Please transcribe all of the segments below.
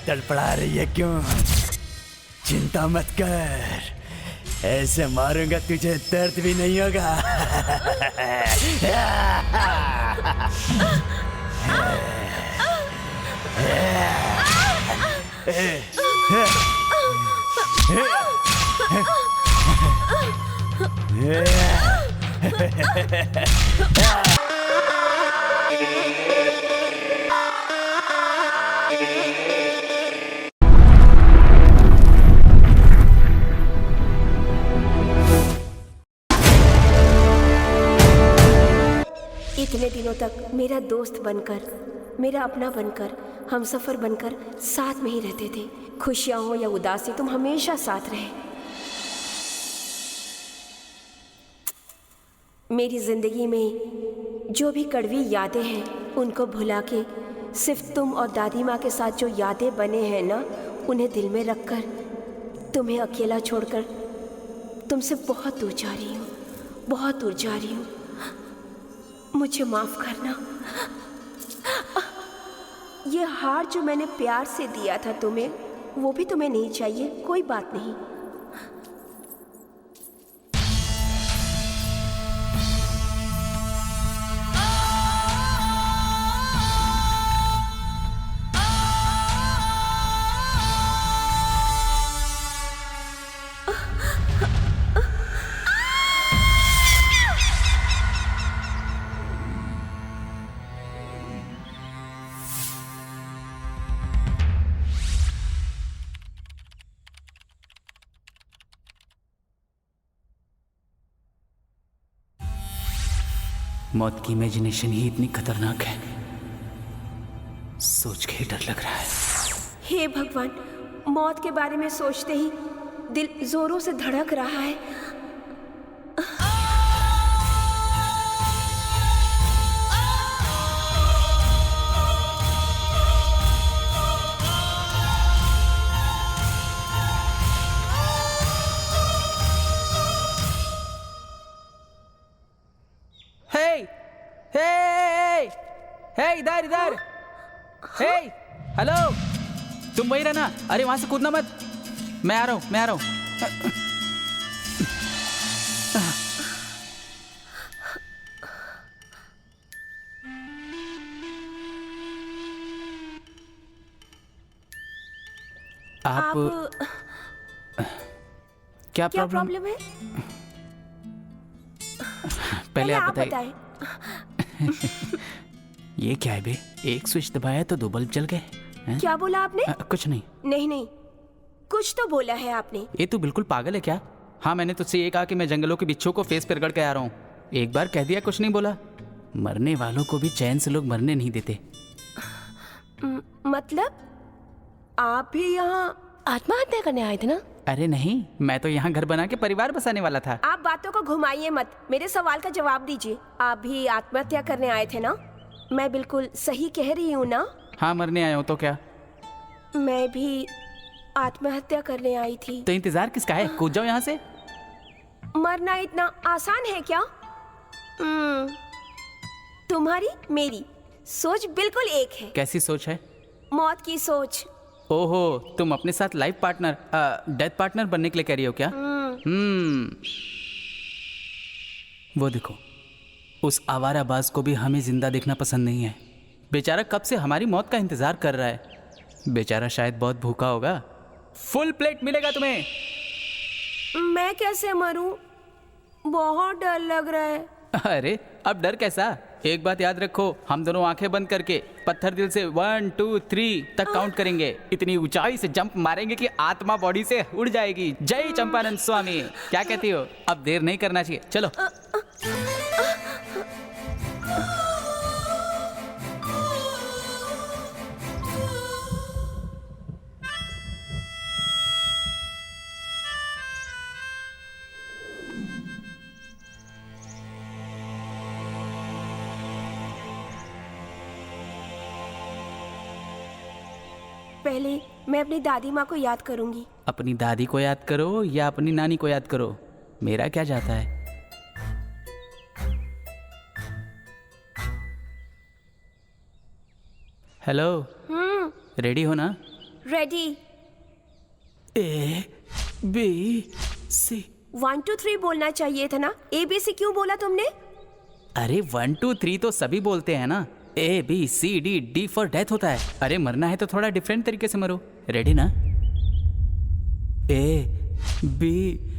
तड़पड़ा रही है क्यों? चिंता मत कर, ऐसे मारूंगा तुझे दर्द भी नहीं होगा। इतने दिनों तक मेरा दोस्त बनकर, मेरा अपना बनकर, हमसफर बनकर साथ में ही रहते थे। खुशियाँ हो या उदासी, तुम हमेशा साथ रहे। मेरी जिंदगी में जो भी कड़वी यादें हैं, उनको भुला के सिर्फ तुम और दादी माँ के साथ जो यादें बने हैं ना, उन्हें दिल में रखकर तुम्हें अकेला छोड़कर तुमसे बहुत दूर जा रही हूँ, बहुत दूर जा रही हूँ। मुझे माफ करना। ये हार जो मैंने प्यार से दिया था तुम्हें, वो भी तुम्हें नहीं चाहिए। कोई बात नहीं। मौत की इमेजिनेशन ही इतनी खतरनाक है, सोच के ही डर लग रहा है। हे भगवान, मौत के बारे में सोचते ही दिल जोरों से धड़क रहा है। इधर इधर। हे हेलो, तुम वही रहना। अरे वहां से कूदना मत, मैं आ रहा हूं, मैं आ रहा हूं। आप क्या प्रॉब्लम है? पहले आप बताइए। ये क्या है बे? एक स्विच दबाया तो 2 बल्ब जल गए। क्या बोला आपने? कुछ नहीं। नहीं, कुछ तो बोला है आपने। ये तू बिल्कुल पागल है क्या? हाँ, मैंने तुझसे ये कहा कि मैं जंगलों के बिच्छू को फेस पर रगड़ के आ रहा हूँ। एक बार कह दिया, कुछ नहीं बोला। मरने वालों को भी चैन से लोग मरने नहीं देते। मतलब आप भी यहाँ आत्महत्या करने आए थे ना? अरे नहीं, मैं तो यहाँ घर बना के परिवार बसाने वाला था। आप बातों को घुमाइए मत, मेरे सवाल का जवाब दीजिए। आप भी आत्महत्या करने आए थे ना? मैं बिल्कुल सही कह रही हूँ ना? हाँ, मरने आया हूँ तो क्या? मैं भी आत्महत्या करने आई थी। तो इंतजार किसका है? कूद जाओ यहाँ से। मरना इतना आसान है क्या? तुम्हारी मेरी सोच बिल्कुल एक है। कैसी सोच है? मौत की सोच। ओहो, तुम अपने साथ लाइफ पार्टनर, डेथ पार्टनर बनने के लिए कह रही हो क्या? वो देखो, उस आवाराबाज को भी हमें जिंदा देखना पसंद नहीं है। बेचारा कब से हमारी मौत का इंतजार कर रहा है। बेचारा शायद बहुत भूखा होगा। फुल प्लेट मिलेगा तुम्हें। मैं कैसे मरूं? बहुत डर लग रहा है। अरे अब डर कैसा? एक बात याद रखो, हम दोनों आंखें बंद करके पत्थर दिल से 1 2 3 तक काउंट करेंगे। इतनी ऊंचाई से जंप मारेंगे कि आत्मा बॉडी से उड़ जाएगी। जय चंपानंद स्वामी। क्या कहती हो? अब देर नहीं करना चाहिए, चलो। पहले मैं अपनी दादी माँ को याद करूंगी। अपनी दादी को याद करो या अपनी नानी को याद करो, मेरा क्या जाता है। हेलो, रेडी हो ना? रेडी। A B C. 1 2 3 बोलना चाहिए था ना। ABC क्यों बोला तुमने? अरे 1 2 3 तो सभी बोलते हैं ना। ABCD फॉर डेथ होता है। अरे मरना है तो थोड़ा डिफरेंट तरीके से मरो। रेडी ना? ABCD।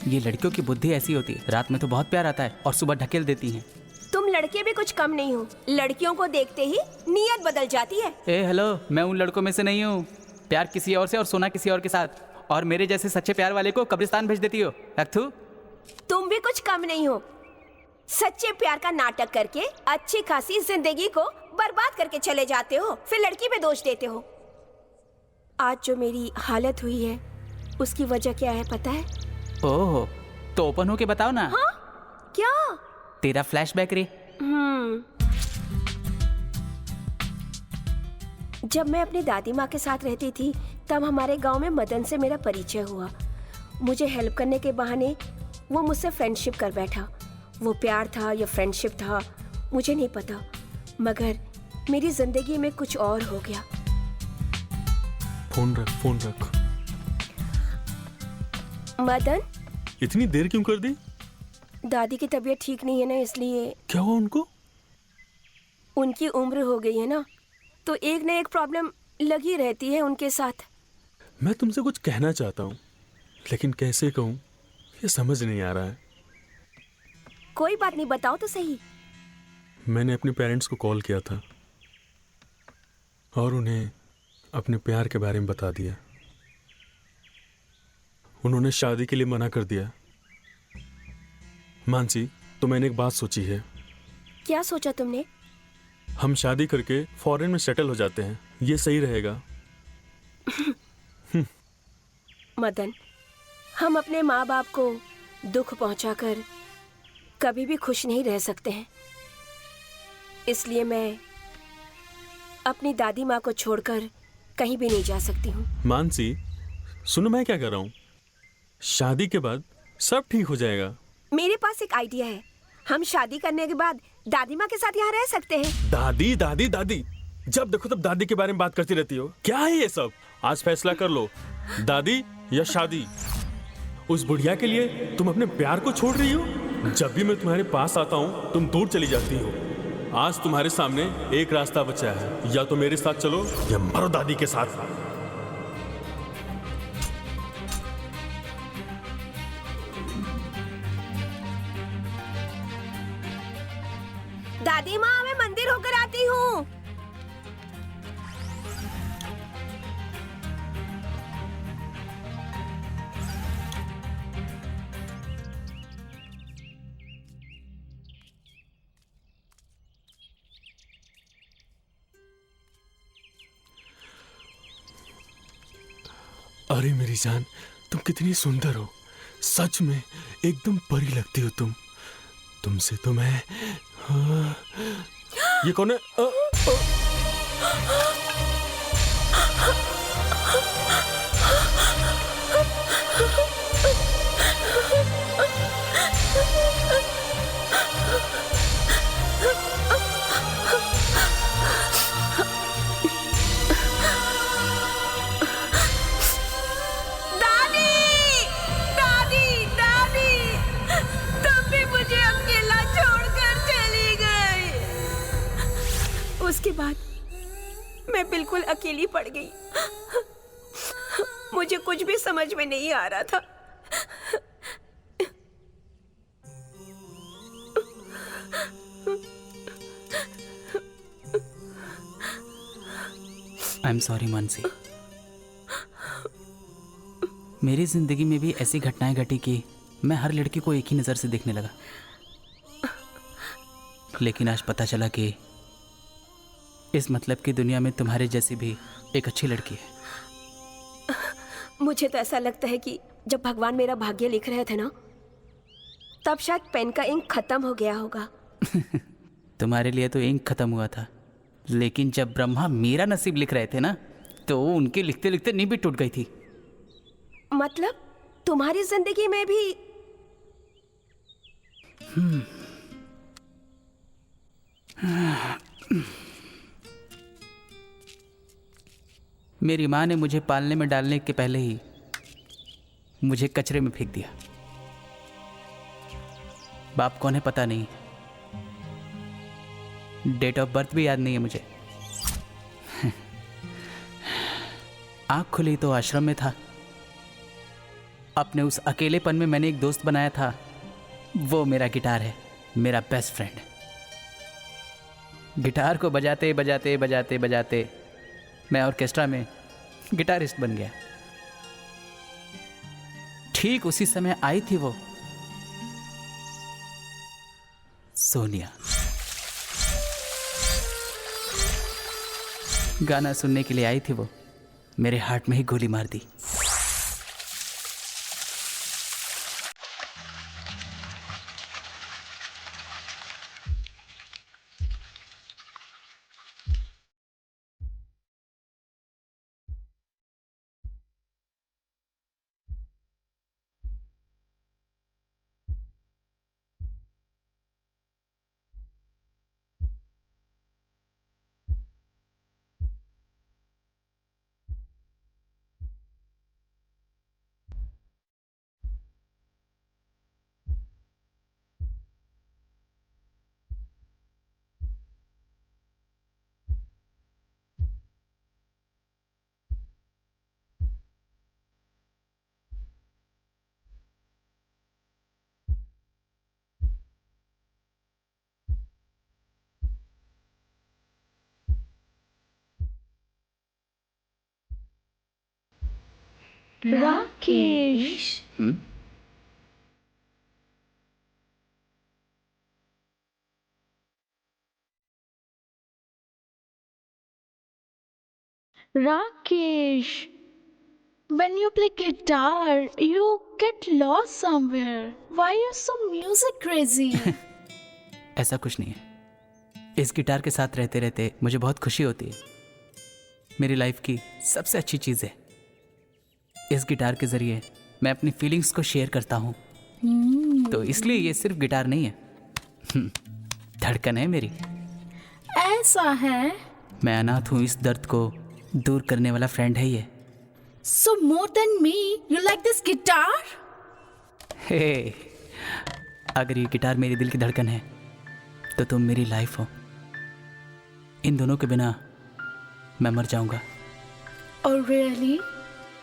ये लड़कियों की बुद्धि ऐसी होती है, रात में तो बहुत प्यार आता है और सुबह ढकेल देती हैं। तुम लड़के भी कुछ कम नहीं हो। लड़कियों को देखते ही नीयत बदल जाती है। हेलो, मैं उन लड़कों में से नहीं हूँ। प्यार किसी और से और सोना किसी और के साथ, और मेरे जैसे सच्चे प्यार वाले को कब्रिस्तान भेज देती हो। अक्थू, तुम भी कुछ कम नहीं हो। सच्चे प्यार का नाटक करके अच्छी खासी जिंदगी को बर्बाद करके चले जाते हो, फिर लड़की पे दोष देते हो। आज जो मेरी हालत हुई है उसकी वजह क्या है पता है? ओह, तो ओपन होके बताओ ना। हाँ? क्या? तेरा फ्लैशबैक रे। जब मैं अपनी दादी माँ के साथ रहती थी तब हमारे गांव में मदन से मेरा परिचय हुआ। मुझे हेल्प करने के बहाने वो मुझसे फ्रेंडशिप कर बैठा। वो प्यार था या फ्रेंडशिप था मुझे नहीं पता, मगर मेरी जिंदगी में कुछ और हो गया। फोन रख। मदन, इतनी देर क्यों कर दी? दादी की तबीयत ठीक नहीं है ना, इसलिए। क्या हुआ उनको? उनकी उम्र हो गई है ना, तो एक न एक प्रॉब्लम लगी रहती है उनके साथ। मैं तुमसे कुछ कहना चाहता हूँ, लेकिन कैसे कहूँ ये समझ नहीं आ रहा है। कोई बात नहीं, बताओ तो सही। मैंने अपने पेरेंट्स को कॉल किया था और उन्हें अपने प्यार के बारे में बता दिया। उन्होंने शादी के लिए मना कर दिया। मानसी, तो मैंने एक बात सोची है। क्या सोचा तुमने? हम शादी करके फॉरेन में सेटल हो जाते हैं, ये सही रहेगा। मदन, हम अपने माँ बाप को दुख पहुंचाकर कभी भी खुश नहीं रह सकते हैं। इसलिए मैं अपनी दादी माँ को छोड़कर कहीं भी नहीं जा सकती हूँ। मानसी, सुनो मैं क्या कर रहा हूँ। शादी के बाद सब ठीक हो जाएगा। मेरे पास एक आइडिया है। हम शादी करने के बाद दादी माँ के साथ यहाँ रह सकते हैं। दादी दादी दादी, जब देखो तब दादी के बारे में बात करती रहती हो। क्या है ये सब? आज फैसला कर लो, दादी या शादी। उस बुढ़िया के लिए तुम अपने प्यार को छोड़ रही हो। जब भी मैं तुम्हारे पास आता हूँ तुम दूर चली जाती हो। आज तुम्हारे सामने एक रास्ता बचा है, या तो मेरे साथ चलो या मरो दादी के साथ। दादी माँ, मैं मंदिर होकर आती हूँ। अरे मेरी जान, तुम कितनी सुंदर हो। सच में एकदम परी लगती हो तुम। तुमसे तो मैं ये कौन है? बाद मैं बिल्कुल अकेली पड़ गई। मुझे कुछ भी समझ में नहीं आ रहा था। I am sorry Mansi. मेरी जिंदगी में भी ऐसी घटनाएं घटी कि मैं हर लड़की को एक ही नज़र से देखने लगा, लेकिन आज पता चला कि इस मतलब की दुनिया में तुम्हारे जैसी भी एक अच्छी लड़की है। मुझे तो ऐसा लगता है कि जब भगवान मेरा भाग्य लिख रहे थे ना, तब शायद पेन का इंक खत्म हो गया होगा। तुम्हारे लिए तो इंक खत्म हुआ था, लेकिन जब ब्रह्मा मेरा नसीब लिख रहे थे ना, तो उनके लिखते लिखते नींद भी टूट गई थी। मतलब तुम्हारी जिंदगी में भी? मेरी माँ ने मुझे पालने में डालने के पहले ही मुझे कचरे में फेंक दिया। बाप कौन है पता नहीं, डेट ऑफ बर्थ भी याद नहीं है मुझे। आँख खुली तो आश्रम में था। अपने उस अकेलेपन में मैंने एक दोस्त बनाया था, वो मेरा गिटार है, मेरा बेस्ट फ्रेंड। गिटार को बजाते बजाते बजाते बजाते मैं ऑर्केस्ट्रा में गिटारिस्ट बन गया। ठीक उसी समय आई थी वो सोनिया। गाना सुनने के लिए आई थी वो, मेरे हार्ट में ही गोली मार दी। Rakesh, Rakesh, when you play guitar, you get lost somewhere. Why are you so music crazy? ऐसा कुछ नहीं है। इस गिटार के साथ रहते रहते मुझे बहुत खुशी होती है। मेरी लाइफ की सबसे अच्छी चीज़ है, इस गिटार के ज़रिए मैं अपनी फीलिंग्स को शेयर करता हूँ। तो इसलिए ये सिर्फ गिटार नहीं है, धड़कन है मेरी। ऐसा है? मैं अनाथ हूँ, इस दर्द को दूर करने वाला फ्रेंड है ये। So more than me, you like this guitar? हे, अगर ये गिटार मेरे दिल की धड़कन है तो तुम मेरी लाइफ हो। इन दोनों के बिना मैं मर जाऊंगा। Oh really?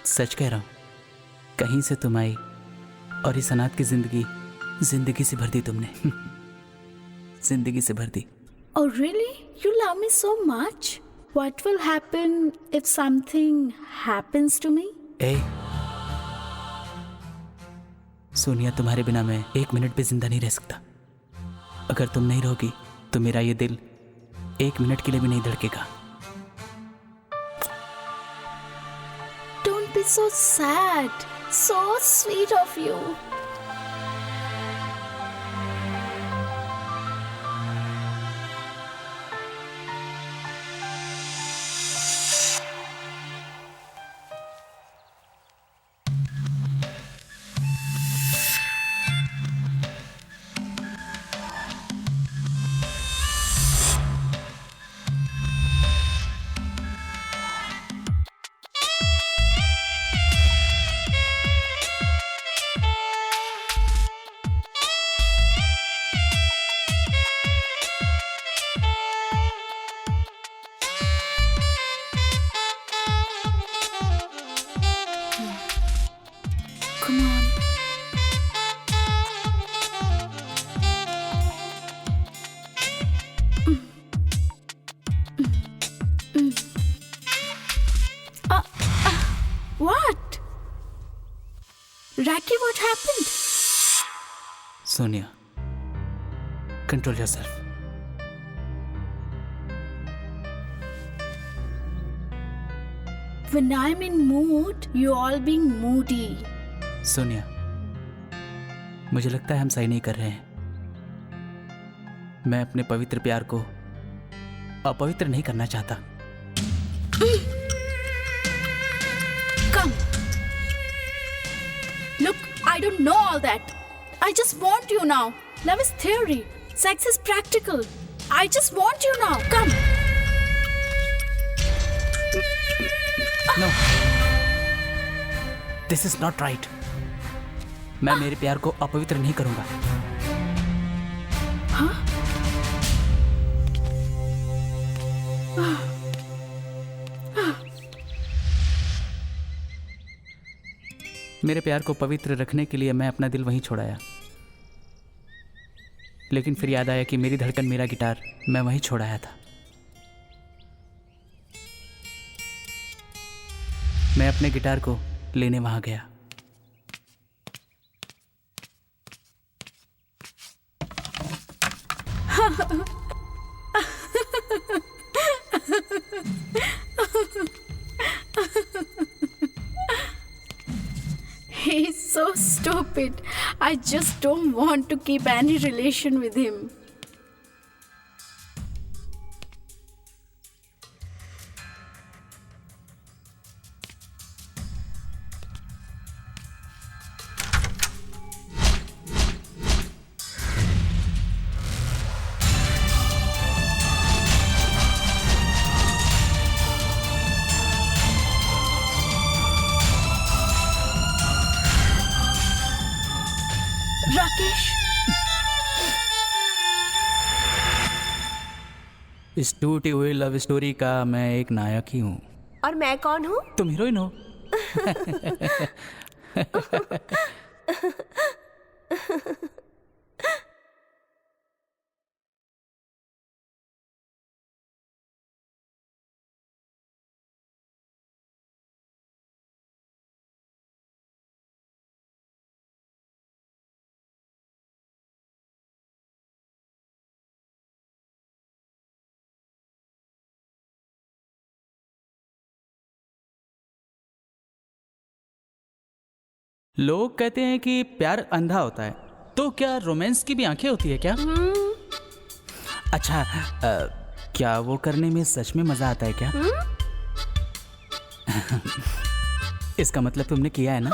सच कह रहा हूँ। कहीं से तुम आई और इस अनाथ की जिंदगी से भर दी तुमने। जिंदगी से भर दी। Oh really? You love me so much? What will happen if something happens to me? ए सोनिया, तुम्हारे बिना मैं एक मिनट भी जिंदा नहीं रह सकता। अगर तुम नहीं रहोगी तो मेरा ये दिल एक मिनट के लिए भी नहीं धड़केगा। Don't be so sad. So sweet of you. Raki, what happened? Sonia, control yourself. When I'm in mood, you all being moody. Sonia, मुझे लगता है हम सही नहीं कर रहे हैं। मैं अपने पवित्र प्यार को अपवित्र नहीं करना चाहता। Come. Look, I don't know all that. I just want you now. Love is theory. Sex is practical. I just want you now. Come. No. This is not right. मैं मेरे प्यार को अपवित्र नहीं करूंगा। मेरे प्यार को पवित्र रखने के लिए मैं अपना दिल वहीं छोड़ाया, लेकिन फिर याद आया कि मेरी धड़कन, मेरा गिटार मैं वहीं छोड़ाया था। मैं अपने गिटार को लेने वहां गया। He's so stupid. I just don't want to keep any relation with him. Rakesh, इस टूटी हुई लव स्टोरी का मैं एक नायक ही हूँ। और मैं कौन हूँ? तुम हीरोइन हो। लोग कहते हैं कि प्यार अंधा होता है, तो क्या रोमांस की भी आंखें होती है क्या? अच्छा, क्या वो करने में सच में मजा आता है क्या? इसका मतलब तुमने किया है ना?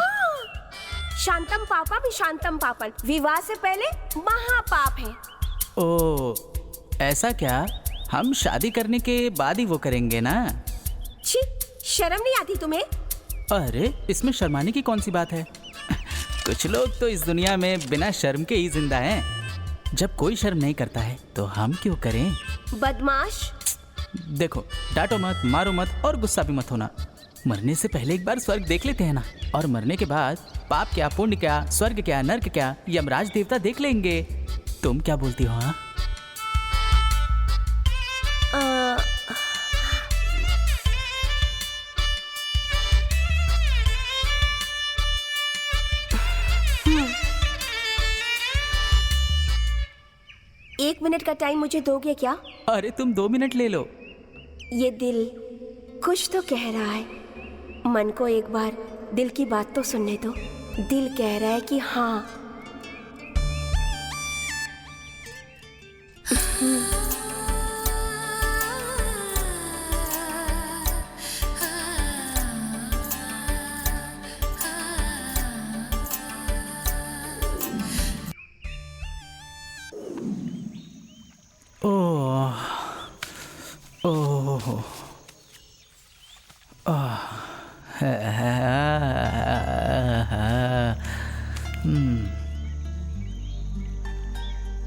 शांतम पापा भी शांतम पापन, विवाह से पहले महापाप है। ओ, ऐसा क्या? हम शादी करने के बाद ही वो करेंगे ना? छी, शर्म नहीं आती तुम्हें? अरे, इसमें शर्माने की कौन सी बात है? कुछ लोग तो इस दुनिया में बिना शर्म के ही जिंदा हैं। जब कोई शर्म नहीं करता है तो हम क्यों करें? बदमाश। देखो, डांटो मत, मारो मत और गुस्सा भी मत होना। मरने से पहले एक बार स्वर्ग देख लेते हैं ना, और मरने के बाद पाप क्या, पुण्य क्या, स्वर्ग क्या, नर्क क्या, यमराज देवता देख लेंगे। तुम क्या बोलती हो? हाँ, एक मिनट का टाइम मुझे दोगे क्या? अरे तुम 2 मिनट ले लो। ये दिल कुछ तो कह रहा है। मन को एक बार दिल की बात तो सुनने दो। दिल कह रहा है कि हाँ।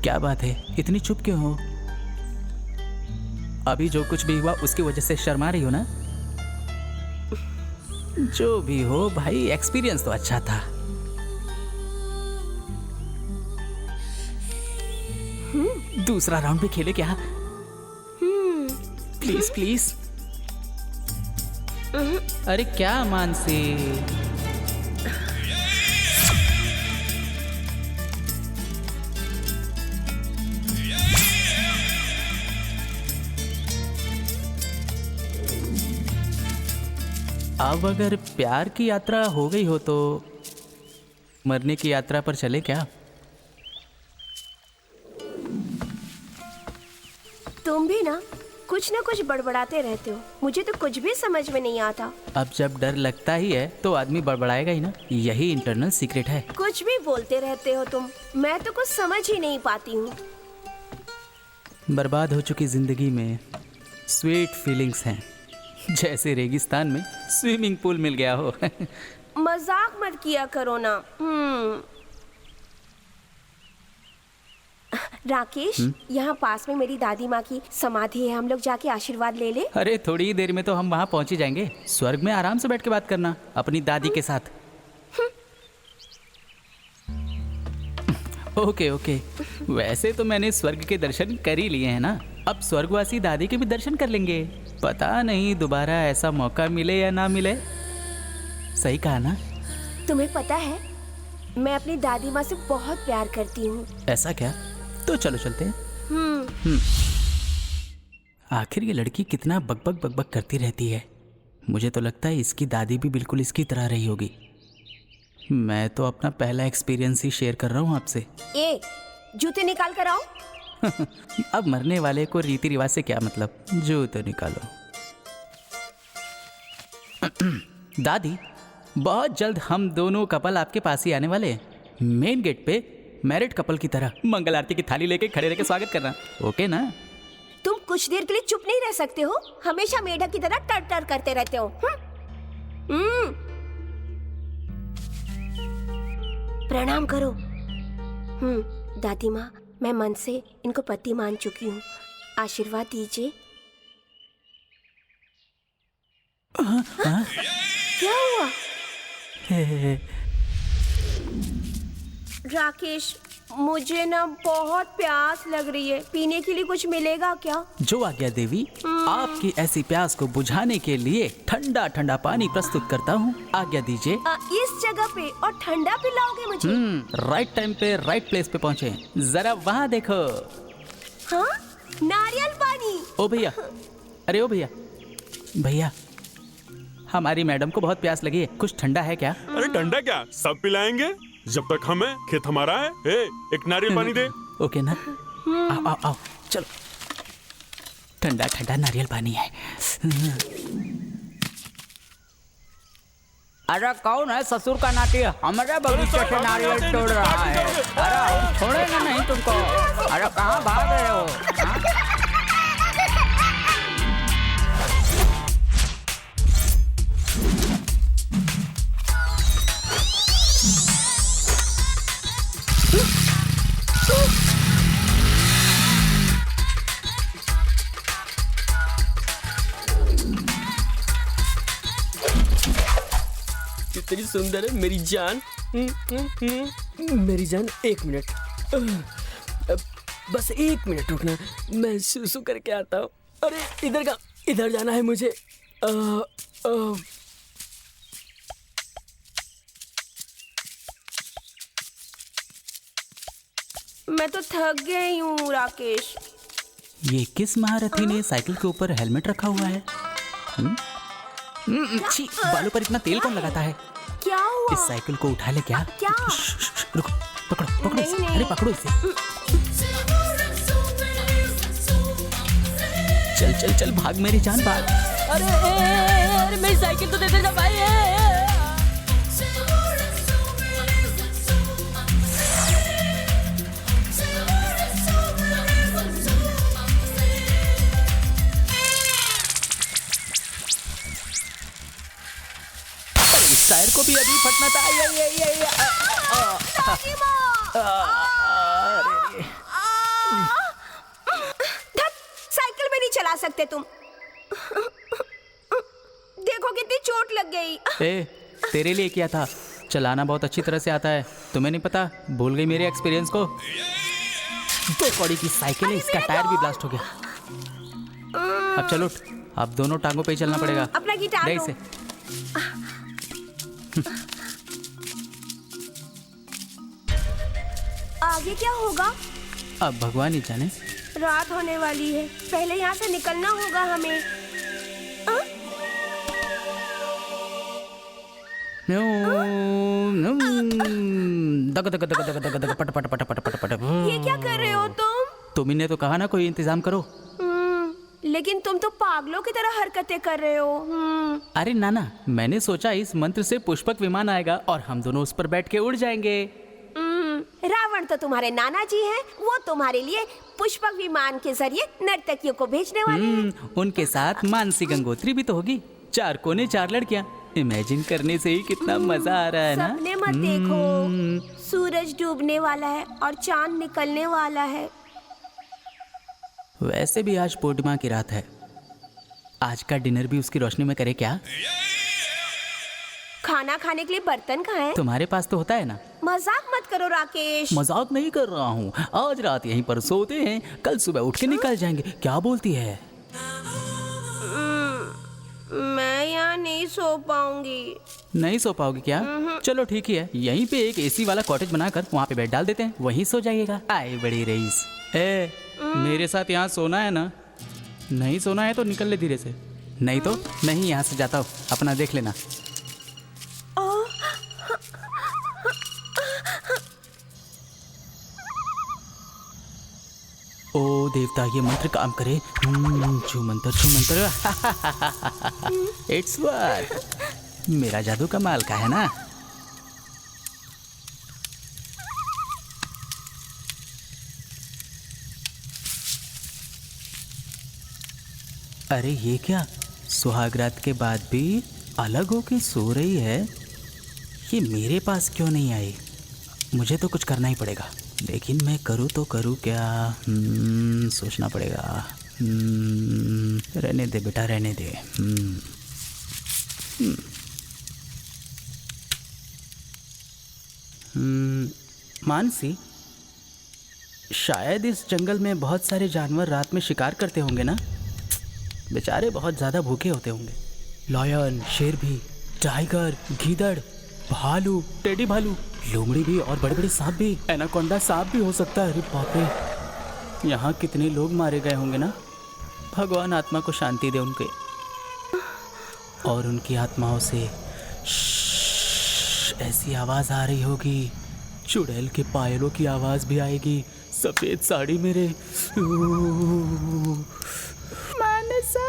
क्या बात है, इतनी चुप क्यों हो? अभी जो कुछ भी हुआ उसकी वजह से शर्मा रही हो ना? जो भी हो भाई, एक्सपीरियंस तो अच्छा था। दूसरा राउंड भी खेले क्या? Please please. अरे क्या मानसी, अब अगर प्यार की यात्रा हो गई हो तो मरने की यात्रा पर चले क्या? तुम भी ना कुछ बड़बड़ाते रहते हो, मुझे तो कुछ भी समझ में नहीं आता। अब जब डर लगता ही है तो आदमी बड़बड़ाएगा ही ना, यही इंटरनल सीक्रेट है। कुछ भी बोलते रहते हो तुम, मैं तो कुछ समझ ही नहीं पाती हूँ। बर्बाद हो चुकी जिंदगी में स्वीट फीलिंग्स हैं, जैसे रेगिस्तान में स्विमिंग पूल मिल गया हो। मजाक मत किया करो ना। राकेश, यहाँ पास में मेरी दादी माँ की समाधि है, हम लोग जाके आशीर्वाद ले ले। अरे थोड़ी ही देर में तो हम वहाँ पहुँच ही जाएंगे। स्वर्ग में आराम से बैठ के बात करना अपनी दादी के साथ। ओके ओके, वैसे तो मैंने स्वर्ग के दर्शन कर ही लिए हैं ना, अब स्वर्गवासी दादी के भी दर्शन कर लेंगे। पता नहीं दोबारा ऐसा मौका मिले या ना मिले। सही कहा ना? तुम्हें पता है मैं अपनी दादी माँ से बहुत प्यार करती हूँ। ऐसा क्या? तो चलो चलते हैं। आखिर ये लड़की कितना बकबक बकबक करती रहती है। मुझे तो लगता है इसकी दादी भी बिल्कुल इसकी तरह रही होगी। मैं तो अपना पहला एक्सपीरियंस ही शेयर कर रहा हूँ आपसे। ए, जूते निकाल कर आओ। अब मरने वाले को रीति रिवाज से क्या मतलब, जूते निकालो। दादी, बहुत जल्द हम दोनों कपल आपके पास ही आने वाले हैं। मेन गेट पे मैरिड कपल की तरह मंगल आरती की थाली लेके खड़े रह के स्वागत करना, ओके ना? तुम कुछ देर के लिए चुप नहीं रह सकते हो? हमेशा मेढक की तरह टर टर करते रहते हो। प्रणाम करो। दादी माँ, मैं मन से इनको पति मान चुकी हूँ, आशीर्वाद दीजिए। क्या हुआ? राकेश, मुझे ना बहुत प्यास लग रही है, पीने के लिए कुछ मिलेगा क्या? जो आज्ञा देवी, आपकी ऐसी प्यास को बुझाने के लिए ठंडा ठंडा पानी प्रस्तुत करता हूँ, आज्ञा दीजिए। इस जगह पे और ठंडा पिलाओगे मुझे? राइट टाइम पे राइट प्लेस पे पहुँचे। जरा वहाँ देखो। हाँ, नारियल पानी। ओ भैया, अरे ओ भैया, भैया हमारी मैडम को बहुत प्यास लगी है, कुछ ठंडा है क्या? अरे ठंडा क्या, सब पिलाएंगे जब तक हम हैं, खेत हमारा है। एक नारियल पानी दे। ओके ना? आओ आओ आओ, चलो। ठंडा ठंडा नारियल पानी है। अरे कौन है ससुर का नाती हमारे बगीचे से नारियल तोड़ रहा है? अरे हम छोड़ेंगे नहीं तुमको। अरे कहाँ भाग रहे हो? कितनी सुंदर है मेरी जान। मेरी जान, एक मिनट, बस एक मिनट रुकना, मैं सुसु करके आता हूँ। अरे इधर जाना है मुझे। मैं तो थक गई हूँ राकेश। ये किस महारथी ने साइकिल के ऊपर हेलमेट रखा हुआ है? छी, बालों पर इतना तेल कौन लगाता है? क्या हुआ? इस साइकिल को उठा ले क्या? क्या? रुको, पकड़ो नहीं, इसे। नहीं। अरे पकड़ो इसे। चल चल चल, भाग मेरी जान, भाग। अरे मेरी साइकिल तो दे दे भाई। टायर को भी अभी फटना था। साइकिल में नहीं चला सकते तुम। देखो कितनी चोट लग गई। ए, तेरे लिए किया था, चलाना बहुत अच्छी तरह से आता है, तुम्हें नहीं पता? भूल गई मेरे एक्सपीरियंस को? 2 कौड़ी की साइकिल है, इसका टायर भी ब्लास्ट हो गया। अब चलो, अब दोनों टांगों पे ही चलना पड़ेगा। अपना गिटार दे लो। इसे। आगे क्या होगा? अब भगवान ही जाने। रात होने वाली है, पहले यहाँ से निकलना होगा हमें। दग दग दग दग दग दग पट पट पट पट पट पट। ये क्या कर रहे हो तुम? तुमने तो कहा ना कोई इंतजाम करो। लेकिन तुम तो पागलों की तरह हरकतें कर रहे हो। अरे नाना, मैंने सोचा इस मंत्र से पुष्पक विमान आएगा और हम दोनों उस पर बैठ के उड़ जाएंगे। रावण तो तुम्हारे नाना जी हैं, वो तुम्हारे लिए पुष्पक विमान के जरिए नर्तकियों को भेजने वाले हैं। उनके साथ मानसी गंगोत्री भी तो होगी। 4 कोने 4 लड़कियां। इमेजिन करने से ही कितना मजा आ रहा है ना। सपने मत देखो, सूरज डूबने वाला है और चांद निकलने वाला है। वैसे भी आज पूर्णिमा की रात है। आज का डिनर भी उसकी रोशनी में करे क्या? खाना खाने के लिए बर्तन कहाँ हैं? तुम्हारे पास तो होता है ना। मजाक मत करो राकेश। मजाक नहीं कर रहा हूँ। आज रात यहीं पर सोते हैं, कल सुबह उठ के निकल जाएंगे। क्या बोलती है? मैं यहाँ नहीं सो पाऊंगी। नहीं सो पाओगे क्या? चलो ठीक ही है, यहीं पे एक एसी वाला कॉटेज बनाकर वहाँ पे बेड डाल देते हैं, वहीं सो जाइएगा। आए बड़ी रईस। मेरे साथ यहाँ सोना है ना? नहीं सोना है तो निकल ले धीरे से, नहीं तो मैं ही यहाँ से जाता हूँ, अपना देख लेना। ओ देवता, ये मंत्र काम करे। छू मंत्र छू मंत्र। It's work. मेरा जादू कमाल का है ना। अरे ये क्या, सुहागरात के बाद भी अलग होके सो रही है। ये मेरे पास क्यों नहीं आई? मुझे तो कुछ करना ही पड़ेगा, लेकिन मैं करूँ तो करूँ क्या? सोचना पड़ेगा। रहने दे बेटा, रहने दे। मानसी, शायद इस जंगल में बहुत सारे जानवर रात में शिकार करते होंगे ना। बेचारे बहुत ज़्यादा भूखे होते होंगे। लायन, शेर भी, टाइगर, गीदड़, भालू, टेडी भालू, लोमड़ी भी और बड़े बड़े सांप भी। एनाकोंडा सांप भी हो सकता है। अरे बाप रे, यहाँ कितने लोग मारे गए होंगे ना। भगवान आत्मा को शांति दे उनके, और उनकी आत्माओं से ऐसी आवाज़ आ रही होगी, चुड़ैल के पायलों की आवाज़ भी आएगी। सफ़ेद साड़ी मेरे। मानसा,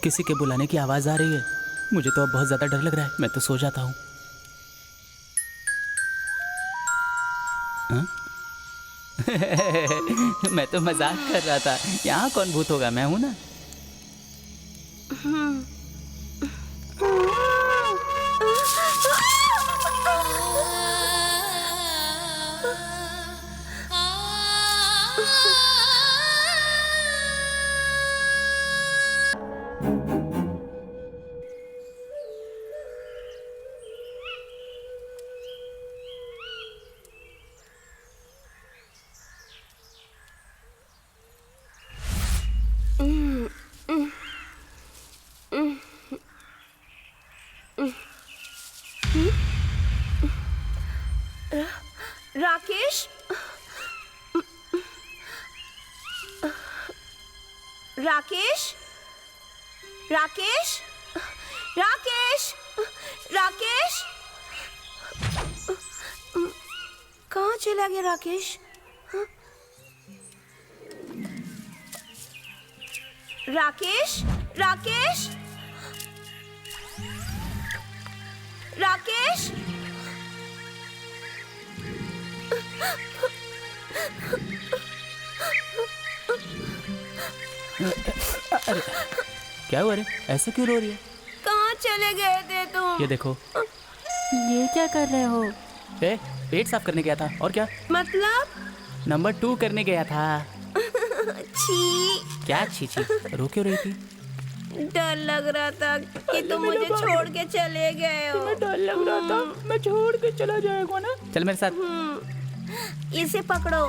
किसी के बुलाने की आवाज़ आ रही है। मुझे तो अब बहुत ज़्यादा डर लग रहा है, मैं तो सो जाता हूँ। मैं तो मजाक कर रहा था। यहाँ कौन भूत होगा, मैं हूँ ना। राकेश, राकेश, राकेश, राकेश, राकेश, कहाँ चला गया राकेश? राकेश, राकेश, राकेश, अरे क्या हुआ रे, ऐसे क्यों रो रही है? कहाँ चले गए थे तुम? ये देखो। ये क्या कर रहे हो? पेट साफ करने गया था, और क्या? मतलब? नंबर 2 करने गया था। छी, क्या छी छी, रो क्यों रही थी? डर लग रहा था कि तुम मुझे छोड़ के चले गए हो। डर लग रहा था मैं छोड़ के चला जाएगा ना। चल मेरे साथ। इसे पकड़ो।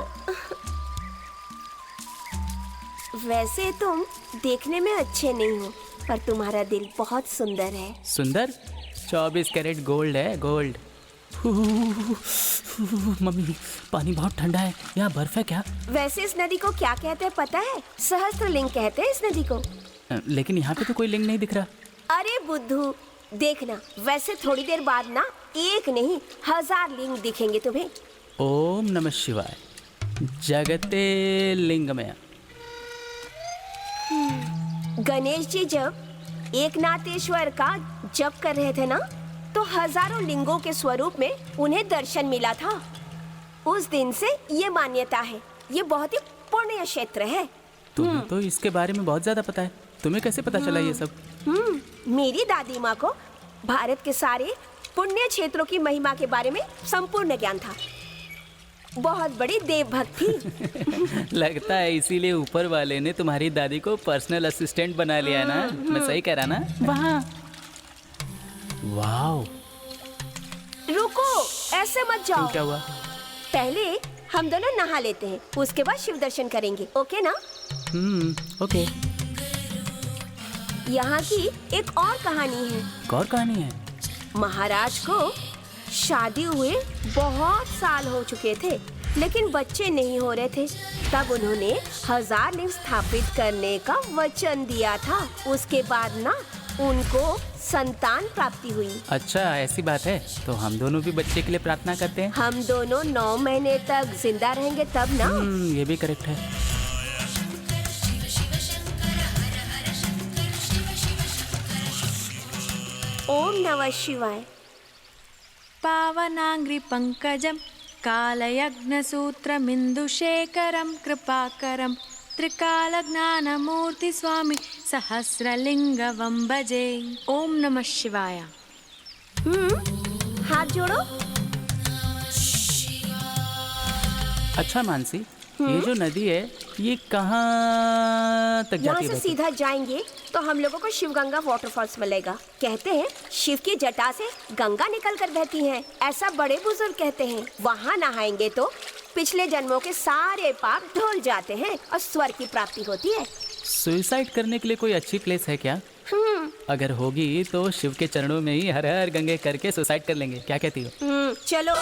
वैसे तुम देखने में अच्छे नहीं हो, पर तुम्हारा दिल बहुत सुंदर है। सुंदर? 24 कैरेट गोल्ड है, गोल्ड। मम्मी, पानी बहुत ठंडा है। यहाँ बर्फ है क्या? वैसे इस नदी को क्या कहते हैं पता है? सहस्त्रलिंग कहते हैं इस नदी को। लेकिन यहाँ पे तो कोई लिंग नहीं दिख रहा। अरे बुद्धू, देखना, वैसे थोड़ी देर बाद ना एक नहीं 1000 लिंग दिखेंगे तुम्हें। ओम नमः शिवाय। जगते लिंगमय। गणेश जी जब एकनाथेश्वर का जप कर रहे थे ना, तो हजारों लिंगों के स्वरूप में उन्हें दर्शन मिला था। उस दिन से ये मान्यता है, ये बहुत ही पुण्य क्षेत्र है। तुम्हें तो इसके बारे में बहुत ज्यादा पता है। तुम्हें कैसे पता चला ये सब? मेरी दादी माँ को भारत के सारे पुण्य क्षेत्रों की महिमा के बारे में संपूर्ण ज्ञान था। बहुत बड़ी देवभक्त थी। लगता है इसीलिए ऊपर वाले ने तुम्हारी दादी को पर्सनल असिस्टेंट बना लिया ना। मैं सही कह रहा ना? वहाँ वाओ। रुको, ऐसे मत क्यों, जाओ। क्या हुआ? पहले हम दोनों नहा लेते हैं, उसके बाद शिव दर्शन करेंगे, ओके ना? ओके। यहाँ की एक और कहानी है। और कहानी है? महाराज को शादी हुए बहुत साल हो चुके थे, लेकिन बच्चे नहीं हो रहे थे। तब उन्होंने 1000 लिंग स्थापित करने का वचन दिया था। उसके बाद ना उनको संतान प्राप्ति हुई। अच्छा, ऐसी बात है। तो हम दोनों भी बच्चे के लिए प्रार्थना करते हैं। हम दोनों 9 महीने तक जिंदा रहेंगे तब ना। ये भी करेक्ट है। ओम नमः शिवाय। पावनाङ्घ्रिपङ्कजं कालयज्ञसूत्रमिन्दुशेखरं कृपाकरं त्रिकालज्ञानमूर्तिस्वामी सहस्रलिङ्गं भजे। ओम नमः शिवाय। हाथ जोड़ो। अच्छा मानसी, ये जो नदी है ये कहाँ तक यहाँ जाती से है? सीधा जाएंगे तो हम लोगों को शिवगंगा वाटरफॉल्स मिलेगा। कहते हैं शिव की जटा से गंगा निकल कर बहती है, ऐसा बड़े बुजुर्ग कहते हैं। वहाँ नहाएंगे तो पिछले जन्मों के सारे पाप धुल जाते हैं और स्वर्ग की प्राप्ति होती है। सुसाइड करने के लिए कोई अच्छी प्लेस है क्या? अगर होगी तो शिव के चरणों में ही हर हर गंगे करके सुसाइड कर लेंगे। क्या कहती हो? चलो।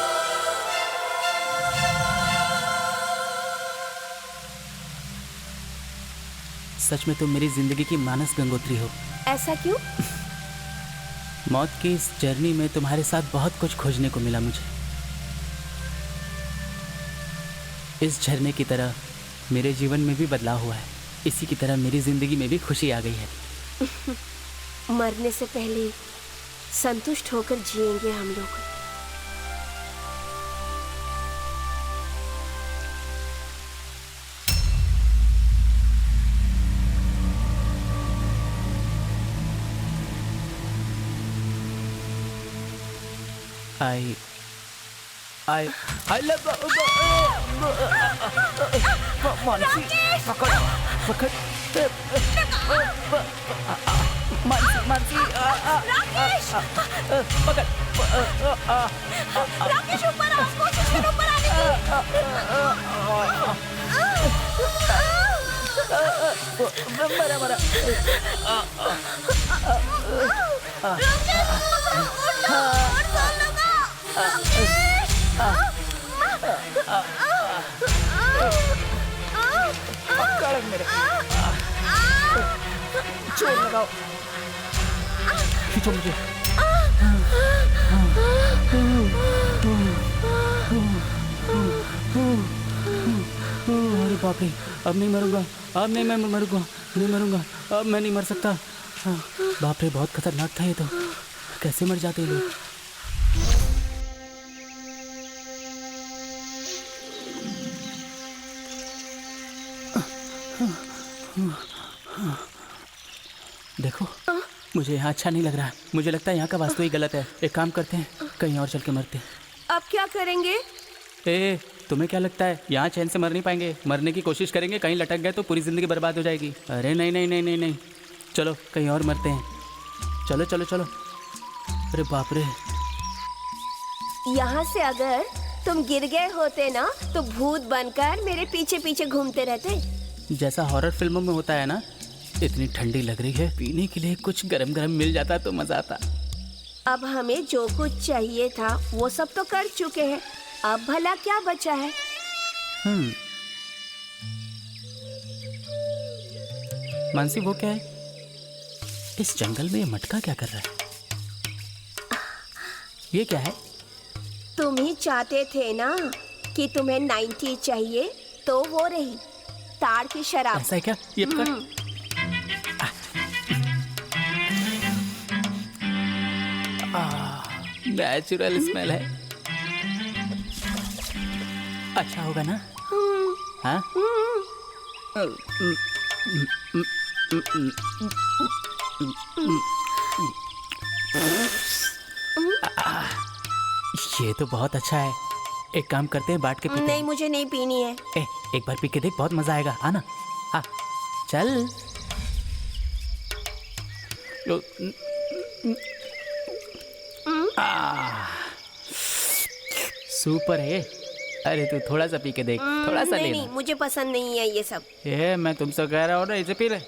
सच में तुम मेरी जिंदगी की मानस गंगोत्री हो। ऐसा क्यों? मौत की इस जर्नी में तुम्हारे साथ बहुत कुछ खोजने को मिला मुझे। इस झरने की तरह मेरे जीवन में भी बदलाव हुआ है। इसी की तरह मेरी जिंदगी में भी खुशी आ गई है। मरने से पहले संतुष्ट होकर जिएंगे हम लोग। I love मानसी, पकड़ पकड़ मानसी मानसी पकड़। राकेश ऊपर आओ, कोशिश करो ऊपर आने की। मरा मरा। जोर लगाओ, खींचो मुझे। अरे बाप रे, अब नहीं मरूंगा, अब नहीं मैं मरूंगा, नहीं मरूंगा, अब मैं नहीं मर सकता। बाप रे, बहुत खतरनाक था ये तो। कैसे मर जाते हैं लोग? देखो, मुझे यहाँ अच्छा नहीं लग रहा है। मुझे लगता है यहाँ का वास्तु ही गलत है। एक काम करते हैं, कहीं और चल के मरते हैं। अब क्या करेंगे? ए, तुम्हें क्या लगता है यहाँ चैन से मर नहीं पाएंगे? मरने की कोशिश करेंगे, कहीं लटक गए तो पूरी जिंदगी बर्बाद हो जाएगी। अरे नहीं नहीं नहीं नहीं नहीं, चलो कहीं और मरते हैं। चलो चलो चलो। अरे बाप रे, यहाँ से अगर तुम गिर गए होते ना तो भूत बनकर मेरे पीछे पीछे घूमते रहते। जैसा हॉरर फिल्मों में होता है ना। इतनी ठंडी लग रही है, पीने के लिए कुछ गरम गरम मिल जाता तो मजा आता। अब हमें जो कुछ चाहिए था वो सब तो कर चुके हैं, अब भला क्या बचा है? मानसी, वो क्या है? इस जंगल में ये मटका क्या कर रहा है? ये क्या है? तुम ही चाहते थे ना कि तुम्हें 90 चाहिए, तो वो रही ताड़ की शराब। ऐसा है क्या? ये पकड़। नेचुरल स्मेल है। अच्छा होगा ना? हाँ? ये तो बहुत अच्छा है। एक काम करते हैं, बांट के पीते नहीं, हैं। मुझे नहीं पीनी है। एक बार पी के देख, बहुत मजा आएगा। आना, आ, चल। सुपर है। अरे तू थोड़ा सा पी के देख, थोड़ा सा नहीं लेना। नहीं, मुझे पसंद नहीं है ये सब। मैं तुमसे कह रहा हूँ ना, इसे पी ले।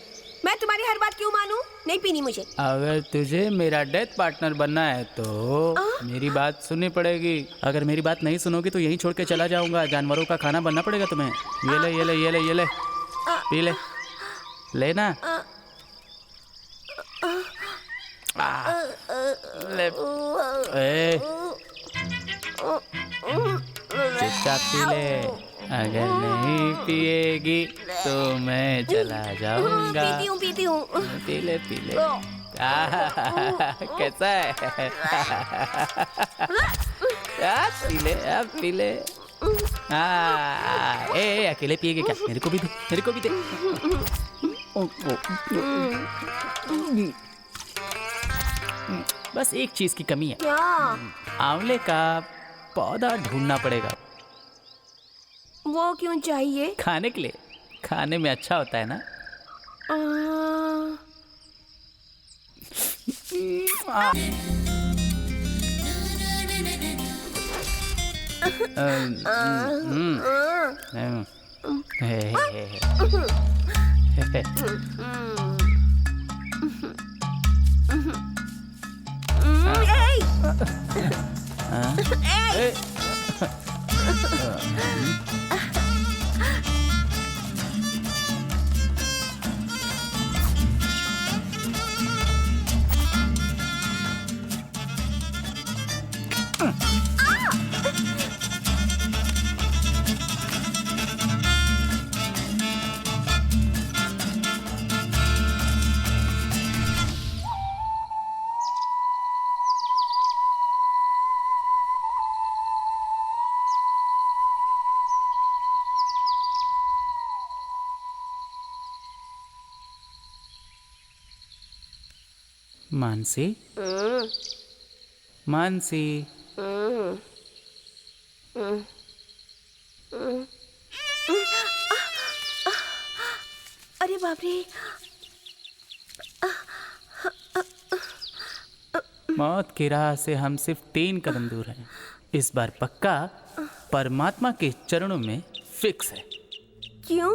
मैं तुम्हारी हर बात क्यों मानूं? नहीं पीनी मुझे। अगर तुझे मेरा डेथ पार्टनर बनना है तो मेरी बात सुननी पड़ेगी। अगर मेरी बात नहीं सुनोगी तो यहीं छोड़ के चला जाऊंगा। जानवरों का खाना बनना पड़ेगा तुम्हें। ये ले, ये ले, ये ले, ये ले, पी ले, लेना। ले, चुपचाप पी ले। अगर नहीं पिएगी तो मैं चला जाऊंगा। पीती हूँ। पी ले, पी ले। कैसा है? पी ले, अब पी ले। अकेले पिएगे क्या? मेरे को भी दे, मेरे को भी दे। बस एक चीज की कमी है। क्या? आंवले का पौधा ढूंढना पड़ेगा। वो क्यों चाहिए? खाने के लिए, खाने में अच्छा होता है ना। मानसी, मानसी, अरे बाप रे। मौत की राह से हम सिर्फ 3 कदम दूर हैं। इस बार पक्का परमात्मा के चरणों में फिक्स है। क्यों?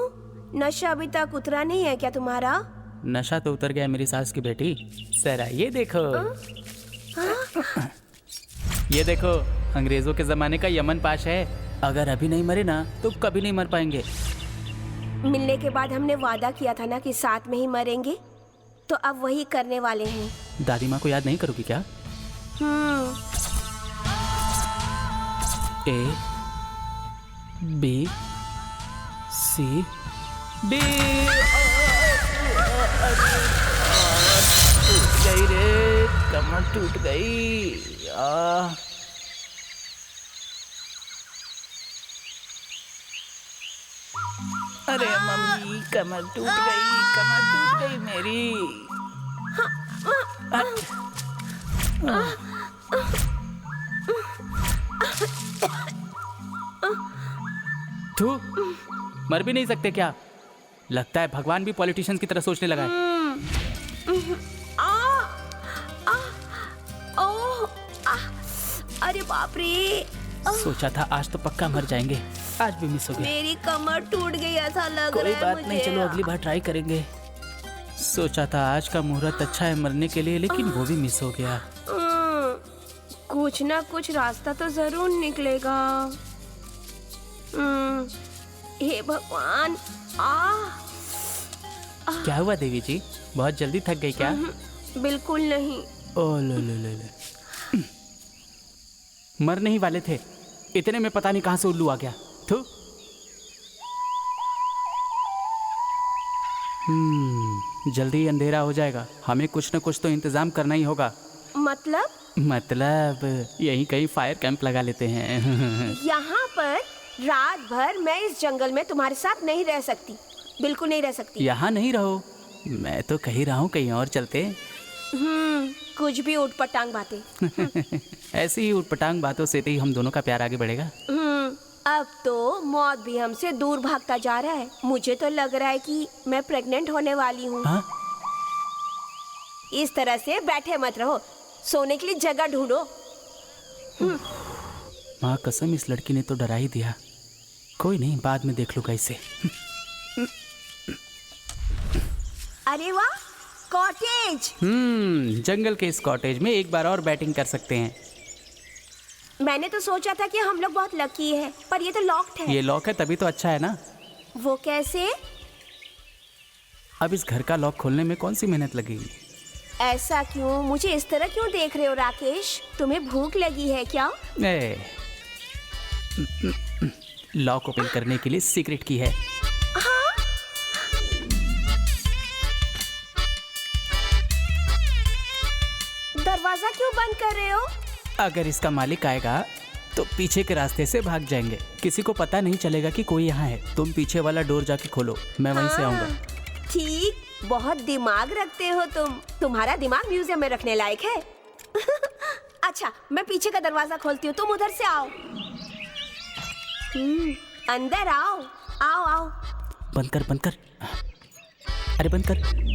नशा अभी तक उतरा नहीं है क्या तुम्हारा? नशा तो उतर गया मेरी सास की बेटी। जरा ये देखो, ये देखो, अंग्रेजों के जमाने का यमन पाश है। अगर अभी नहीं मरे ना तो कभी नहीं मर पाएंगे। मिलने के बाद हमने वादा किया था ना कि साथ में ही मरेंगे, तो अब वही करने वाले हैं। दादी माँ को याद नहीं करोगी क्या? A B C D। टूट गई रे, कमर टूट गई। अरे मम्मी, कमर टूट गई, कमर टूट गई मेरी। तू मर भी नहीं सकते क्या? लगता है भगवान भी पॉलिटिशियंस की तरह सोचने लगा है। अरे बाप रे। सोचा था आज तो पक्का मर जाएंगे, आज भी मिस हो गया। मेरी कमर टूट गई ऐसा लग रहा कोई है बात मुझे। नहीं, चलो अगली बार ट्राई करेंगे। सोचा था आज का मुहूर्त अच्छा है मरने के लिए, लेकिन वो भी मिस हो गया। कुछ ना कुछ रास्ता तो जरूर निकलेगा। हे भगवान। क्या हुआ देवी जी, बहुत जल्दी थक गई क्या? बिल्कुल नहीं। ओ लो लो लो लो। मरने ही वाले थे, इतने में पता नहीं कहां से उल्लू आ गया। थू। जल्दी ही अंधेरा हो जाएगा, हमें कुछ न कुछ तो इंतजाम करना ही होगा। मतलब यहीं कहीं फायर कैंप लगा लेते हैं। यहाँ पर रात भर मैं इस जंगल में तुम्हारे साथ नहीं रह सकती, बिल्कुल नहीं रह सकती। यहाँ नहीं रहो, मैं तो कह रहा हूँ कहीं और चलते। कुछ भी ऊटपटांग बातें। ऐसी ही ऊटपटांग बातों से ही हम दोनों का प्यार आगे बढ़ेगा। अब तो मौत भी हमसे दूर भागता जा रहा है। मुझे तो लग रहा है कि मैं प्रेग्नेंट होने वाली हूँ। हाँ? इस तरह से बैठे मत रहो, सोने के लिए जगह ढूंढो। माँ कसम, इस लड़की ने तो डरा ही दिया। कोई नहीं, बाद में देख लूंगा इसे। अरे वाह, कॉटेज। जंगल के इस कॉटेज में एक बार और बैटिंग कर सकते हैं। मैंने तो सोचा था कि हम लोग बहुत लकी हैं, पर ये तो लॉक्ड है। ये लॉक है तभी तो अच्छा है ना। वो कैसे? अब इस घर का लॉक खोलने में कौन सी मेहनत लगेगी। ऐसा क्यों? मुझे इस तरह क्यों देख रहे हो राकेश? तुम्हें भूख लगी है क्या? लॉक ओपन करने के लिए सीक्रेट की है। दरवाजा क्यों बंद कर रहे हो? अगर इसका मालिक आएगा तो पीछे के रास्ते से भाग जाएंगे, किसी को पता नहीं चलेगा कि कोई यहाँ है। तुम पीछे वाला डोर जाके खोलो, मैं वहीं से आऊंगा। ठीक, बहुत दिमाग रखते हो तुम। तुम्हारा दिमाग म्यूजियम में रखने लायक है। अच्छा, मैं पीछे का दरवाजा खोलती हूँ, तुम उधर से आओ। अंदर आओ, आओ आओ। बंद कर, बंद कर। अरे बंद कर।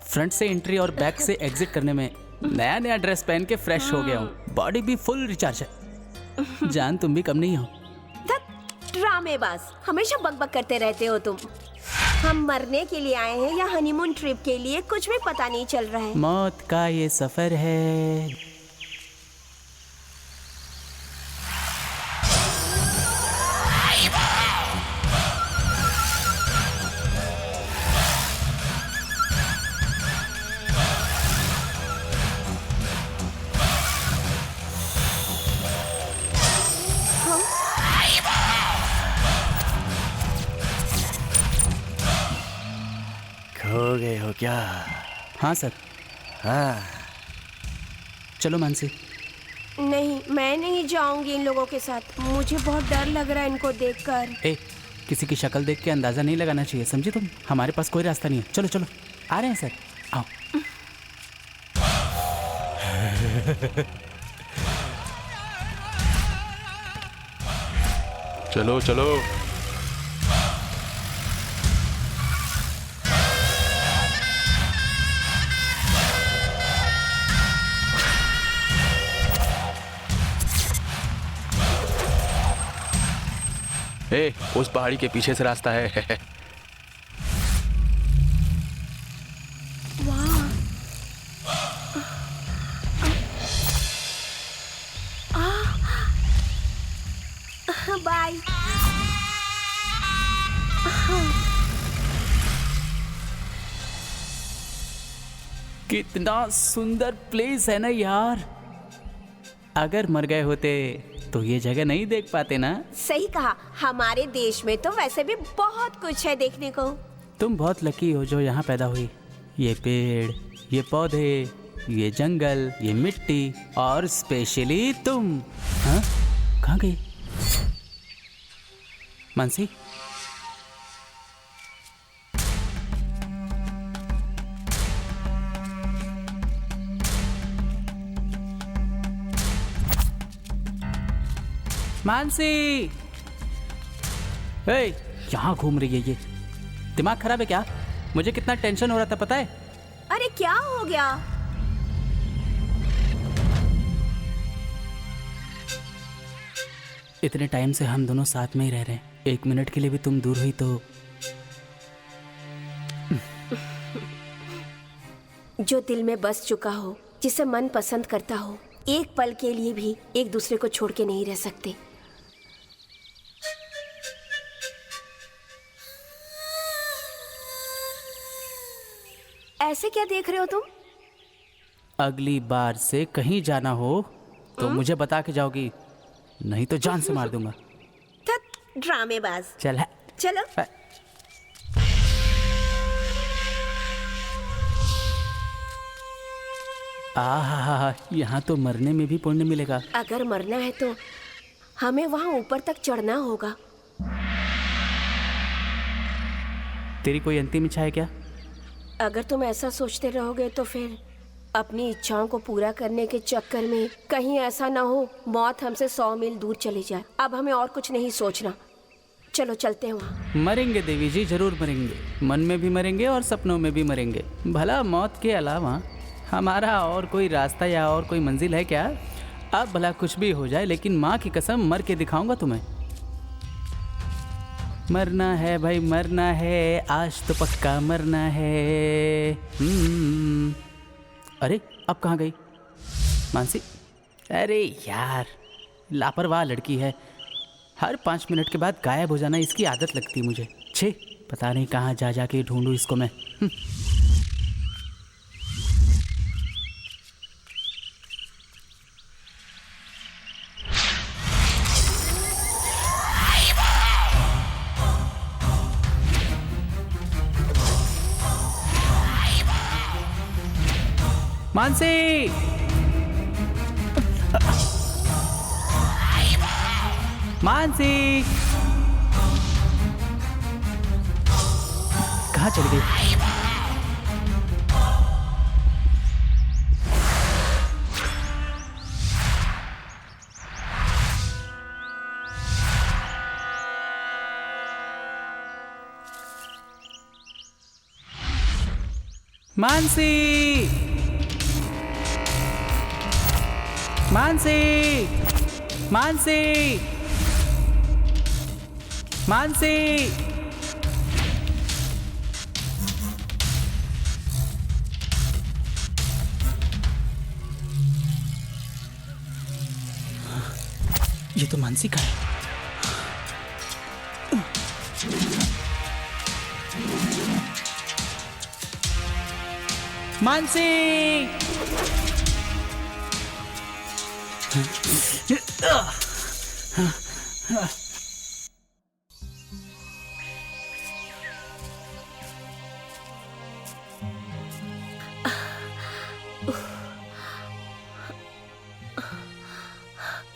फ्रंट से एंट्री और बैक से एग्जिट करने में नया नया ड्रेस पहन के फ्रेश हो गया हूँ। बॉडी भी फुल रिचार्ज है। जान तुम भी कम नहीं हो। ड्रामेबाज, हमेशा बकबक करते रहते हो तुम। हम मरने के लिए आए हैं या हनीमून ट्रिप के लिए, कुछ भी पता नहीं चल रहा है। मौत का ये सफर है। हो गए हो क्या? हाँ सर। हाँ, चलो मानसी। नहीं, मैं नहीं जाऊंगी इन लोगों के साथ। मुझे बहुत डर लग रहा है इनको देखकर। किसी की शक्ल देख के अंदाजा नहीं लगाना चाहिए, समझे तुम? हमारे पास कोई रास्ता नहीं है। चलो चलो, आ रहे हैं सर, आओ। चलो चलो। उस पहाड़ी के पीछे से रास्ता है। बाय। कितना सुंदर प्लेस है ना यार। अगर मर गए होते तो ये जगह नहीं देख पाते ना। सही कहा, हमारे देश में तो वैसे भी बहुत कुछ है देखने को। तुम बहुत लकी हो जो यहाँ पैदा हुई। ये पेड़, ये पौधे, ये जंगल, ये मिट्टी और स्पेशली तुम। हाँ, कहाँ गई मानसी? मानसी, हे, यहाँ घूम रही है ये। दिमाग खराब है क्या? मुझे कितना टेंशन हो रहा था पता है? अरे क्या हो गया? इतने टाइम से हम दोनों साथ में ही रह रहे हैं, 1 मिनट के लिए भी तुम दूर हुई तो। जो दिल में बस चुका हो, जिसे मन पसंद करता हो, एक पल के लिए भी एक दूसरे को छोड़ के नहीं रह सकते। ऐसे क्या देख रहे हो तुम? अगली बार से कहीं जाना हो तो मुझे बता के जाओगी, नहीं तो जान से मार दूंगा। ड्रामेबाज। चल है। चलो। आहा, यहाँ तो मरने में भी पुण्य मिलेगा। अगर मरना है तो हमें वहाँ ऊपर तक चढ़ना होगा। तेरी कोई अंतिम इच्छा है क्या? अगर तुम ऐसा सोचते रहोगे तो फिर अपनी इच्छाओं को पूरा करने के चक्कर में कहीं ऐसा ना हो मौत हमसे 100 मील दूर चली जाए। अब हमें और कुछ नहीं सोचना, चलो चलते हैं वहाँ। मरेंगे देवी जी, जरूर मरेंगे। मन में भी मरेंगे और सपनों में भी मरेंगे। भला मौत के अलावा हमारा और कोई रास्ता या और कोई मंजिल है क्या? अब भला कुछ भी हो जाए, लेकिन माँ की कसम मर के दिखाऊंगा तुम्हें। मरना है भाई, मरना है, आज तो पक्का मरना है। अरे अब कहाँ गई मानसी? अरे यार, लापरवाह लड़की है। हर 5 मिनट के बाद गायब हो जाना इसकी आदत लगती मुझे। छे, पता नहीं कहाँ जा जा के ढूंढूं इसको मैं। मानसी, मानसी, कहाँ चली गई? मानसी, मानसी, मानसी, मानसी, ये तो मानसी का है। मानसी,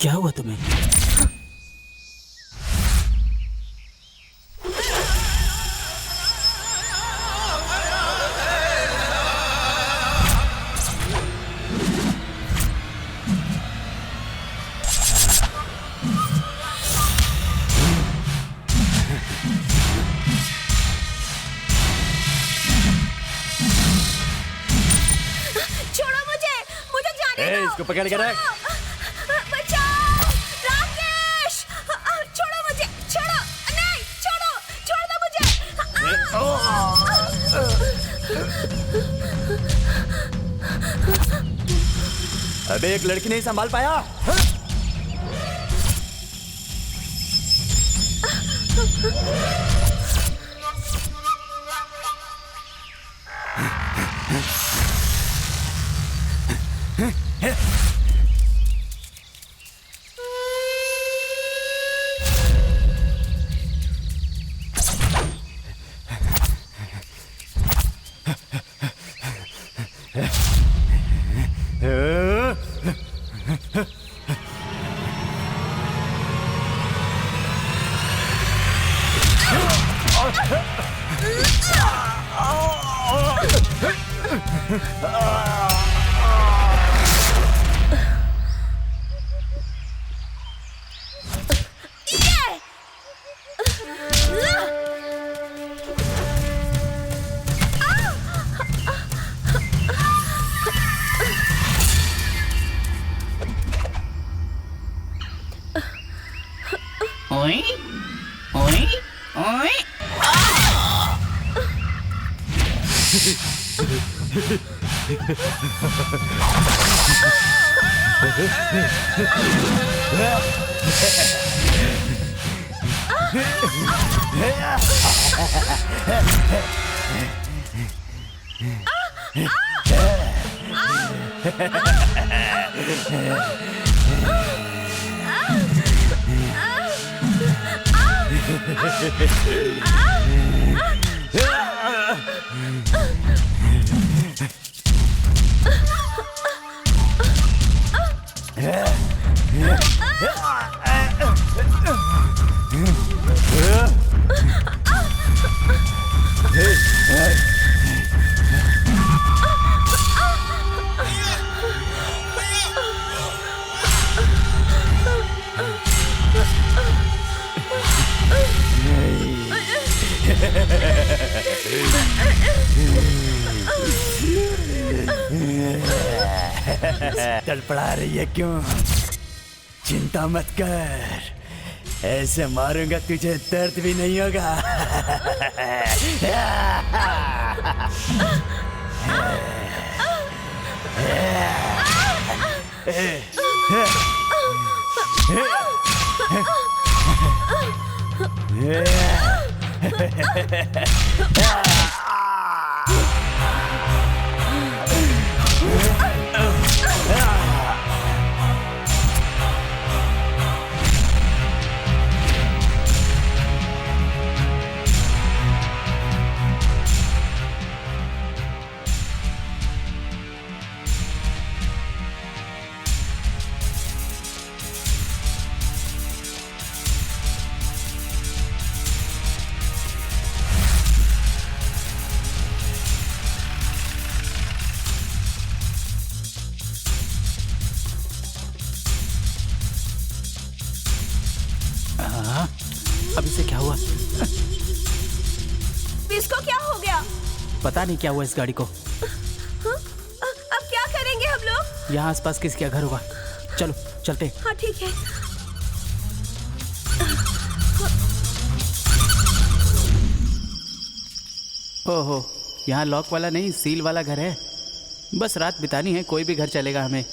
क्या हुआ तुम्हें? इसको पकड़ के रख। बचाओ! राकेश! छोड़ो मुझे! छोड़ो! नहीं! छोड़ो! छोड़ दो मुझे! अबे एक लड़की नहीं संभाल पाया? ओए ओए ओए तड़पड़ा रही है क्यों? चिंता मत कर, ऐसे मारूंगा तुझे दर्द भी नहीं होगा। अब इसे क्या हुआ? इसको क्या हो गया? पता नहीं क्या हुआ इस गाड़ी को। अब क्या करेंगे हम लोग? यहाँ आसपास किसका घर होगा? चलो चलते। हाँ ठीक है। ओहो, यहाँ लॉक वाला नहीं सील वाला घर है। बस रात बितानी है, कोई भी घर चलेगा हमें।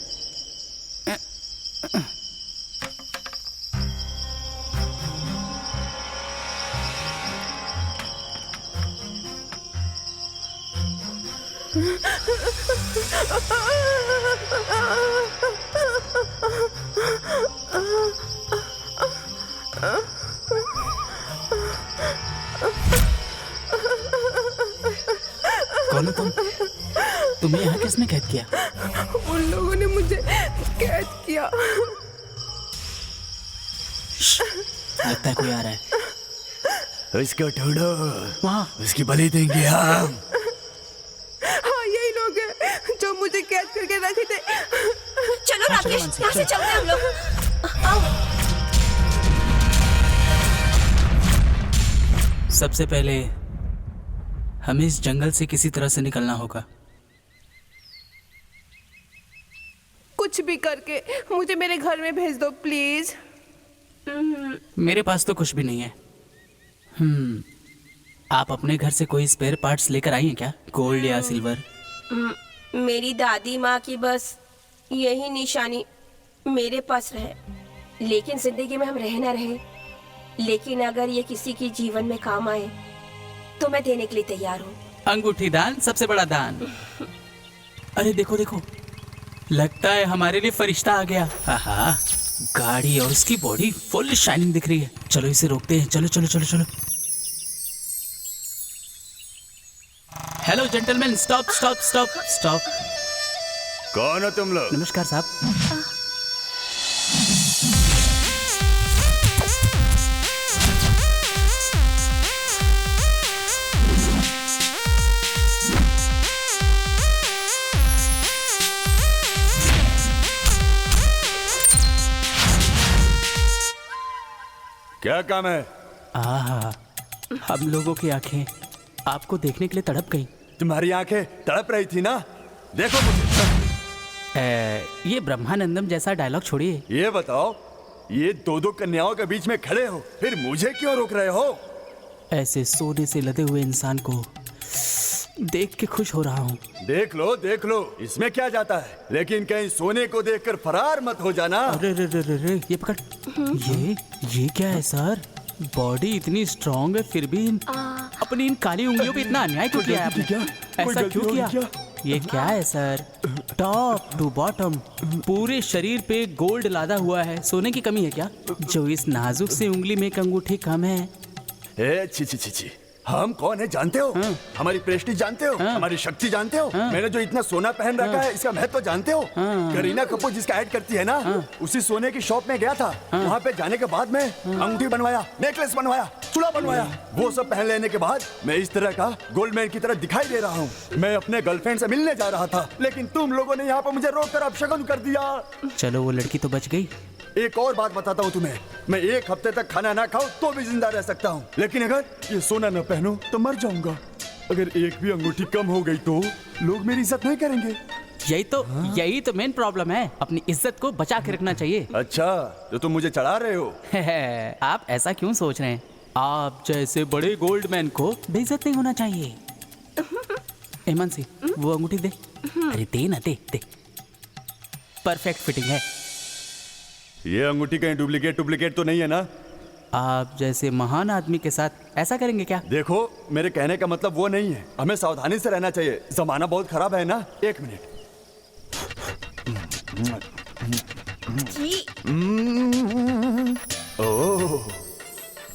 कौन हो तुम? तुम्हें यहाँ किसने कैद किया? उन लोगों ने मुझे कैद किया। लगता है कोई आ रहा है। उसको ढूंढो, वहाँ उसकी बलि देंगे हम। हाँ यही लोग हैं जो मुझे कैद करके रखे थे। चलो राकेश, यहाँ से चलते हैं हम लोग। आओ। सबसे पहले हमें इस जंगल से किसी तरह से निकलना होगा। कुछ भी करके मुझे मेरे घर में भेज दो प्लीज। मेरे पास तो कुछ भी नहीं है। आप अपने घर से कोई स्पेयर पार्ट्स लेकर आई हैं क्या? गोल्ड या सिल्वर? मेरी दादी माँ की बस यही निशानी मेरे पास रहे, लेकिन जिंदगी में हम रह ना रहे, लेकिन अगर ये किसी की जीवन में काम आए तो मैं देने के लिए तैयार हूँ। अंगूठी दान सबसे बड़ा दान। अरे देखो देखो, लगता है हमारे लिए फरिश्ता आ गया। आहा, गाड़ी और उसकी बॉडी फुल शाइनिंग दिख रही है। चलो इसे रोकते हैं। चलो चलो चलो चलो। Hello gentleman, stop stop stop stop. कौन हो तुम लोग? नमस्कार साहब। क्या काम है? आहा, हम लोगों की आंखें आपको देखने के लिए तड़प गई। तुम्हारी आंखें तड़प रही थी ना? देखो मुझे। ये ब्रह्मानंदम जैसा डायलॉग छोड़िए। ये बताओ, ये दो दो कन्याओं के बीच में खड़े हो, फिर मुझे क्यों रोक रहे हो? ऐसे सोने से लदे हुए इंसान को देख के खुश हो रहा हूँ। देख लो, इसमें क्या जाता है, लेकिन कहीं सोने को देखकर फरार मत हो जाना। अरे रे रे रे रे, ये पकड़। ये क्या है सर? बॉडी इतनी स्ट्रांग है फिर भी अपनी इन काली उंगलियों पे इतना अन्याय क्यों किया है आपने? ऐसा क्यों किया? ये क्या है सर? टॉप टू बॉटम पूरे शरीर पे गोल्ड लादा हुआ है। सोने की कमी है क्या जो इस नाजुक से उंगली में एक अंगूठी कम है? ए छी, हम कौन है जानते हो? हमारी प्रेस्टीज जानते हो? हमारी शक्ति जानते हो? मैंने जो इतना सोना पहन रखा है इसका महत्व जानते हो? करीना कपूर जिसका ऐड करती है ना, उसी सोने की शॉप में गया था। वहाँ पे जाने के बाद में अंगूठी बनवाया, नेकलेस बनवाया, चूड़ा बनवाया। वो सब पहन लेने के बाद मैं इस तरह का गोल्डमैन की तरह दिखाई दे रहा हूँ। मैं अपने गर्लफ्रेंड से मिलने जा रहा था, लेकिन तुम लोगों ने यहाँ पर मुझे रोक कर अपशगुन कर दिया। चलो वो लड़की तो बच गई। एक और बात बताता हूँ तुम्हें, मैं 1 हफ्ते तक खाना ना खाऊं तो भी जिंदा रह सकता हूँ, लेकिन अगर ये सोना न पहनूं तो मर जाऊंगा। अगर एक भी अंगूठी कम हो गई तो लोग मेरी इज्जत नहीं करेंगे। यही तो मेन प्रॉब्लम है। अपनी इज्जत को बचा के रखना चाहिए। अच्छा, तो तुम मुझे चढ़ा रहे हो? आप ऐसा क्यों सोच रहे हैं? आप जैसे बड़े गोल्डमैन को बेइज्जत नहीं होना चाहिए। हेमंत, वो अंगूठी दे। अरे दे ना, दे। परफेक्ट फिटिंग है। ये अंगूठी कहीं डुप्लीकेट तो नहीं है ना? आप जैसे महान आदमी के साथ ऐसा करेंगे क्या? देखो, मेरे कहने का मतलब वो नहीं है। हमें सावधानी से रहना चाहिए, जमाना बहुत खराब है ना। 1 मिनट। ओह,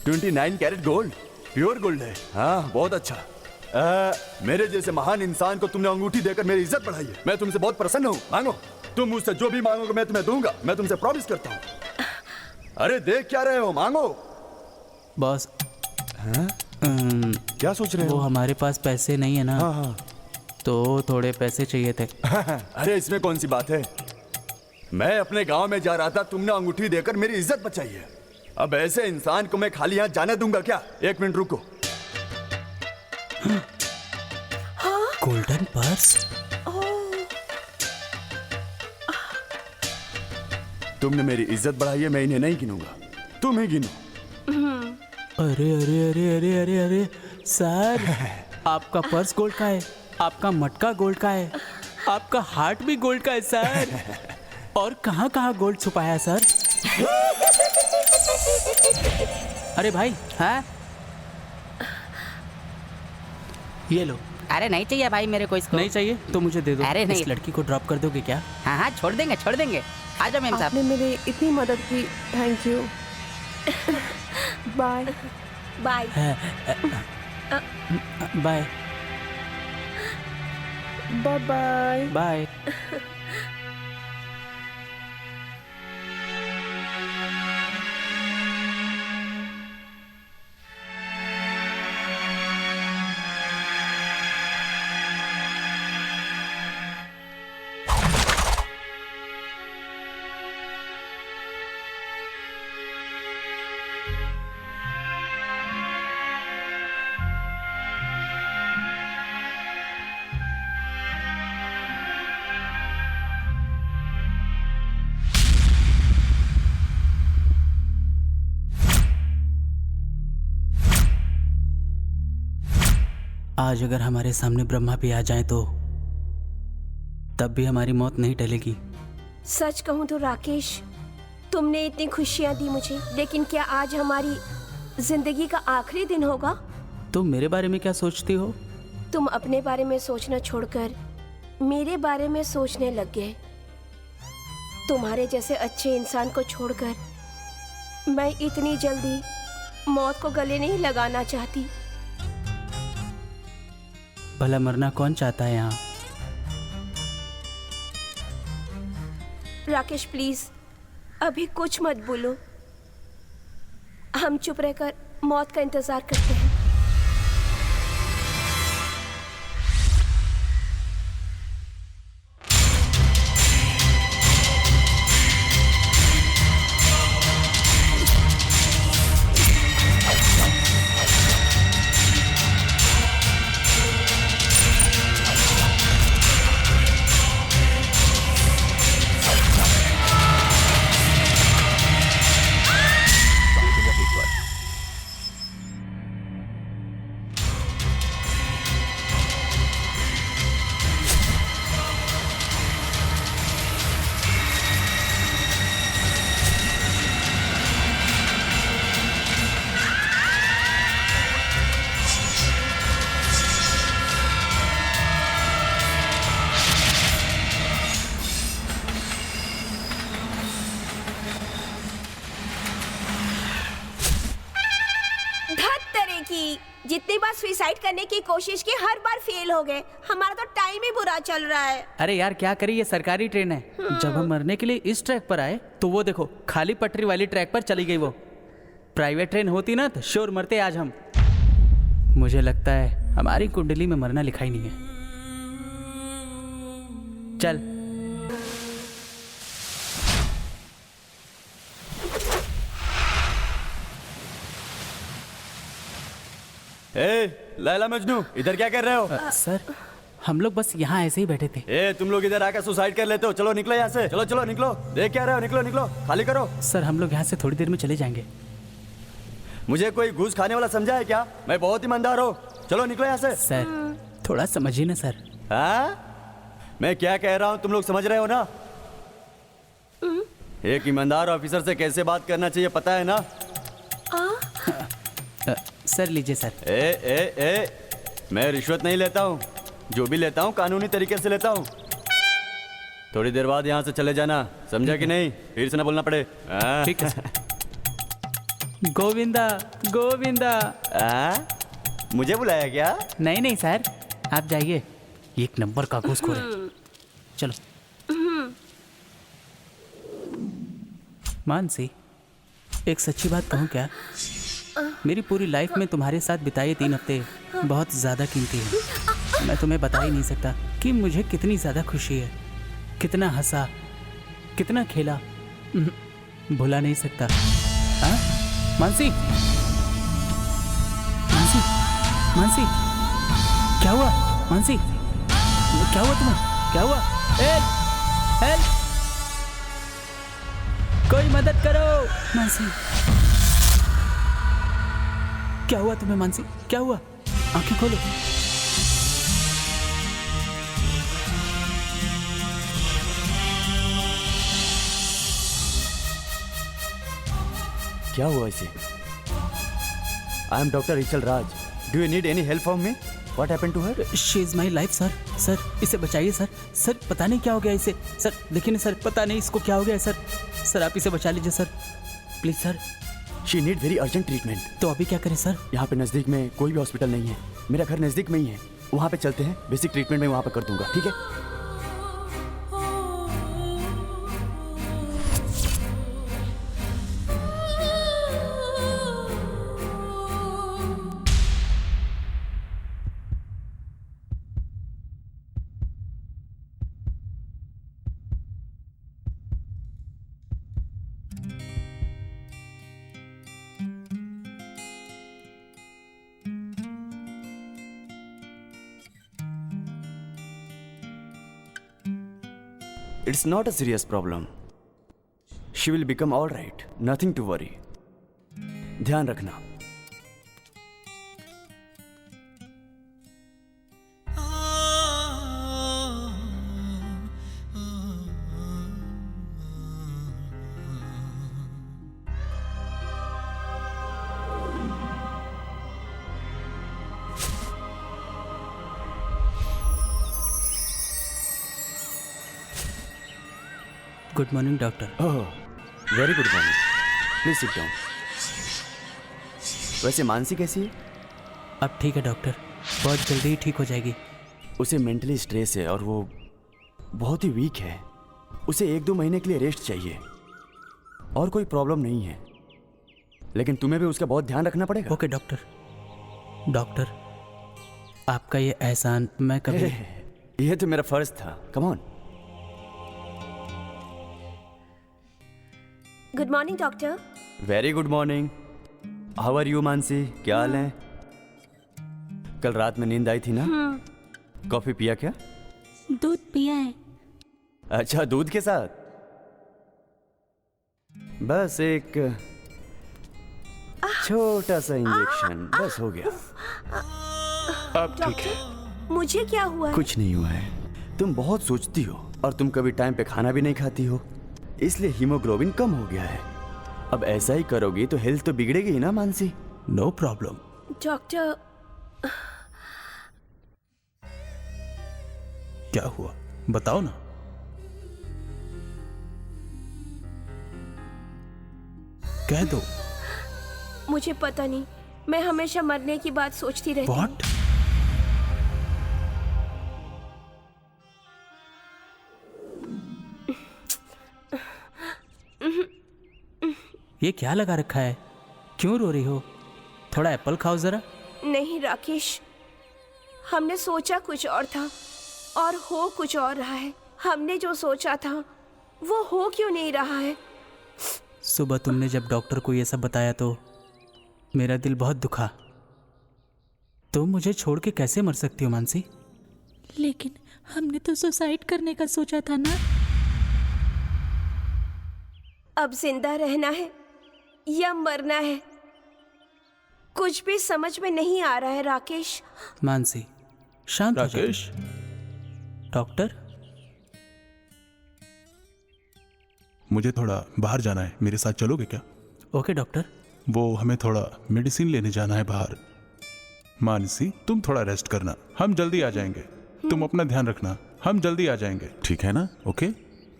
29 कैरेट गोल्ड, प्योर गोल्ड है। हाँ, बहुत अच्छा। मेरे जैसे महान इंसान को तुमने अंगूठी देकर मेरी इज्जत बढ़ाई है। मैं तुमसे बहुत प्रसन्न हूँ। मांगो, तुम मुझसे जो भी मांगोगे मैं तुम्हें दूंगा। मैं तुमसे प्रॉमिस करता हूँ। अरे देख क्या रहे हो, मांगो। बॉस, क्या सोच रहे हो? वो हमारे पास पैसे नहीं है ना। हाँ। तो थोड़े पैसे चाहिए थे। अरे इसमें कौन सी बात है, मैं अपने गांव में जा रहा था, तुमने अंगूठी देकर मेरी इज्जत बचाई है। अब ऐसे इंसान को मैं खाली हाथ जाने दूंगा क्या? 1 मिनट रुको। Golden purse? तुमने मेरी इज्जत बढ़ाई है, मैं इन्हें नहीं गिनूंगा, तुम ही गिनो। अरे सर, आपका पर्स गोल्ड का है, आपका मटका गोल्ड का है, आपका हार्ट भी गोल्ड का है सर। और कहाँ गोल्ड छुपाया है सर? अरे भाई, हाँ ये लो। अरे नहीं चाहिए भाई मेरे को इसको। नहीं चाहिए तो मुझे दे दो। अरे नहीं। इस लड़की को ड्रॉप कर दोगे क्या? हाँ, छोड़ देंगे। आ जाओ मैम साहब। आपने मेरी इतनी मदद की, thank you. Bye. Bye. Bye. आज अगर हमारे सामने ब्रह्मा भी आ जाए तो तब भी हमारी मौत नहीं टलेगी। सच कहूँ तो राकेश, तुमने इतनी खुशियाँ दी मुझे, लेकिन क्या आज हमारी जिंदगी का आखिरी दिन होगा? तुम मेरे बारे में क्या सोचती हो? तुम अपने बारे में सोचना छोड़कर मेरे बारे में सोचने लग गए। तुम्हारे जैसे अच्छे इंसान को छोड़कर मैं इतनी जल्दी मौत को गले नहीं लगाना चाहती। भला मरना कौन चाहता है यहाँ? राकेश प्लीज अभी कुछ मत बोलो, हम चुप रहकर मौत का इंतजार करते हैं। जितनी बार सुसाइड करने की कोशिश की हर बार फेल हो गए। हमारा तो टाइम ही बुरा चल रहा है। अरे यार क्या करें, ये सरकारी ट्रेन है। जब हम मरने के लिए इस ट्रैक पर आए तो वो देखो खाली पटरी वाली ट्रैक पर चली गई। वो प्राइवेट ट्रेन होती ना तो श्योर मरते आज हम। मुझे लगता है हमारी कुंडली में मरना लिखा ही नहीं है। चल ए लैला मजनू, इधर क्या कर रहे हो? सर हम लोग बस यहाँ ऐसे ही बैठे थे। ए तुम लोग इधर आकर सुसाइड कर लेते हो। चलो निकलो यहाँ से, चलो चलो निकलो। देख क्या रहे हो, निकलो निकलो, खाली करो। सर हम लोग यहाँ से थोड़ी देर में चले जाएंगे। मुझे कोई घूस खाने वाला समझा है क्या? मैं बहुत ईमानदार हूँ। चलो निकलो यहाँ से। सर थोड़ा समझिए ना सर। हाँ, मैं क्या कह रहा हूँ तुम लोग समझ रहे हो ना? एक ईमानदार ऑफिसर से कैसे बात करना चाहिए पता है ना? सर लीजिए सर। ए मैं रिश्वत नहीं लेता हूँ। जो भी लेता हूँ कानूनी तरीके से लेता हूँ। थोड़ी देर बाद यहाँ से चले जाना, समझा कि नहीं? फिर से ना बोलना पड़े। ठीक है सर। गोविंदा गोविंदा। मुझे बुलाया क्या? नहीं नहीं सर, आप जाइए। एक नंबर का घूसखोर है। चलो। मानसी, एक सच्ची बात कहूँ क्या? मेरी पूरी लाइफ में तुम्हारे साथ बिताए 3 हफ्ते बहुत ज़्यादा कीमती है। मैं तुम्हें बता ही नहीं सकता कि मुझे कितनी ज़्यादा खुशी है। कितना हंसा, कितना खेला, भुला नहीं सकता। हाँ मानसी, मानसी, मानसी, क्या हुआ? मानसी क्या हुआ तुम्हें? क्या हुआ? हेल्प, हेल्प, कोई मदद करो। मानसी क्या हुआ तुम्हें? मानसी क्या हुआ? आंखें खोलो। क्या हुआ इसे? I am doctor Rachel Raj. Do you need any help from me? What happened to her? She is my life sir. Sir इसे बचाइए सर। सर पता नहीं क्या हो गया इसे। सर देखिए ना सर, पता नहीं इसको क्या हो गया है सर। सर आप इसे बचा लीजिए sir, please sir. She need very urgent treatment. तो अभी क्या करें सर? यहाँ पे नज़दीक में कोई भी हॉस्पिटल नहीं है। मेरा घर नज़दीक में ही है, वहाँ पे चलते हैं। बेसिक ट्रीटमेंट मैं वहाँ पे कर दूंगा, ठीक है? It's not a serious problem. She will become all right. Nothing to worry. ध्यान रखना। Good morning doctor. Oh very good morning. Please sit down. वैसे मानसी कैसी है? अब ठीक है डॉक्टर, बहुत जल्दी ही ठीक हो जाएगी। उसे मेंटली स्ट्रेस है और वो बहुत ही वीक है। उसे 1-2 महीने के लिए रेस्ट चाहिए। और कोई प्रॉब्लम नहीं है, लेकिन तुम्हें भी उसका बहुत ध्यान रखना पड़ेगा। Okay doctor. डॉक्टर आपका ये एहसान मैं कभी ये तो मेरा फर्ज था। Come on. Good morning doctor. Very good morning. How are you Mansi? क्या हाल है? कल रात में नींद आई थी ना? कॉफी पिया क्या? दूध पिया है। अच्छा, दूध के साथ? बस एक छोटा सा इंजेक्शन, बस हो गया। अब ठीक है। मुझे क्या हुआ? कुछ नहीं हुआ है। तुम बहुत सोचती हो और तुम कभी टाइम पे खाना भी नहीं खाती हो, इसलिए हीमोग्लोबिन कम हो गया है। अब ऐसा ही करोगी तो हेल्थ तो बिगड़ेगी ही ना मानसी। No problem. डॉक्टर क्या हुआ बताओ ना। कह दो। मुझे पता नहीं, मैं हमेशा मरने की बात सोचती रहती हूँ। व्हाट? ये क्या लगा रखा है? क्यों रो रही हो? थोड़ा एप्पल खाओ जरा। नहीं राकेश, हमने सोचा कुछ और था और हो कुछ और रहा है। हमने जो सोचा था वो हो क्यों नहीं रहा है? सुबह तुमने जब डॉक्टर को ये सब बताया तो मेरा दिल बहुत दुखा। तुम मुझे छोड़ के कैसे मर सकती हो मानसी? लेकिन हमने तो सुसाइड करने का सोचा था ना। अब जिंदा रहना है या मरना है, कुछ भी समझ में नहीं आ रहा है राकेश। मानसी शांत हो जाओ। राकेश, डॉक्टर, मुझे थोड़ा बाहर जाना है, मेरे साथ चलोगे क्या? Okay doctor. वो हमें थोड़ा मेडिसिन लेने जाना है बाहर। मानसी, तुम थोड़ा रेस्ट करना, हम जल्दी आ जाएंगे। तुम अपना ध्यान रखना, हम जल्दी आ जाएंगे, ठीक है ना? Okay,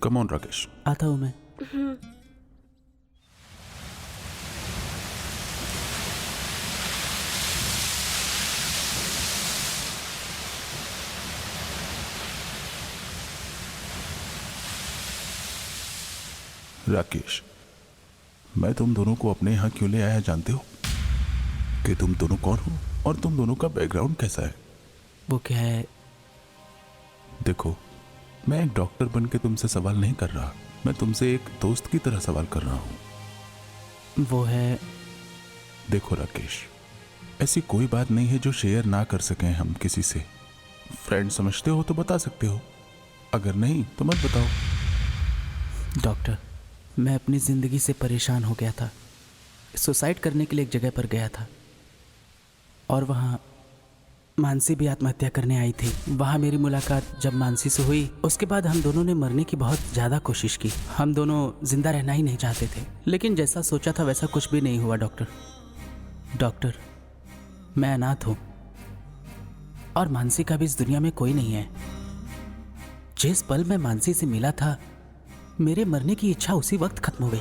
come on Rakesh. आता हूँ मैं। राकेश, मैं तुम दोनों को अपने यहाँ क्यों ले आया जानते हो? कि तुम दोनों कौन हो और तुम दोनों का बैकग्राउंड कैसा है। वो क्या है? देखो, मैं एक डॉक्टर बन के तुमसे सवाल नहीं कर रहा, मैं तुमसे एक दोस्त की तरह सवाल कर रहा हूँ। वो है, देखो राकेश, ऐसी कोई बात नहीं है जो शेयर ना कर सकें हम किसी से। फ्रेंड समझते हो तो बता सकते हो, अगर नहीं तो मत बताओ। डॉक्टर, मैं अपनी ज़िंदगी से परेशान हो गया था। सुसाइड करने के लिए एक जगह पर गया था और वहाँ मानसी भी आत्महत्या करने आई थी। वहाँ मेरी मुलाकात जब मानसी से हुई, उसके बाद हम दोनों ने मरने की बहुत ज़्यादा कोशिश की। हम दोनों जिंदा रहना ही नहीं चाहते थे, लेकिन जैसा सोचा था वैसा कुछ भी नहीं हुआ। डॉक्टर, मैं अनाथ हूँ और मानसी का भी इस दुनिया में कोई नहीं है। जिस पल मैं मानसी से मिला था, मेरे मरने की इच्छा उसी वक्त खत्म हो गई।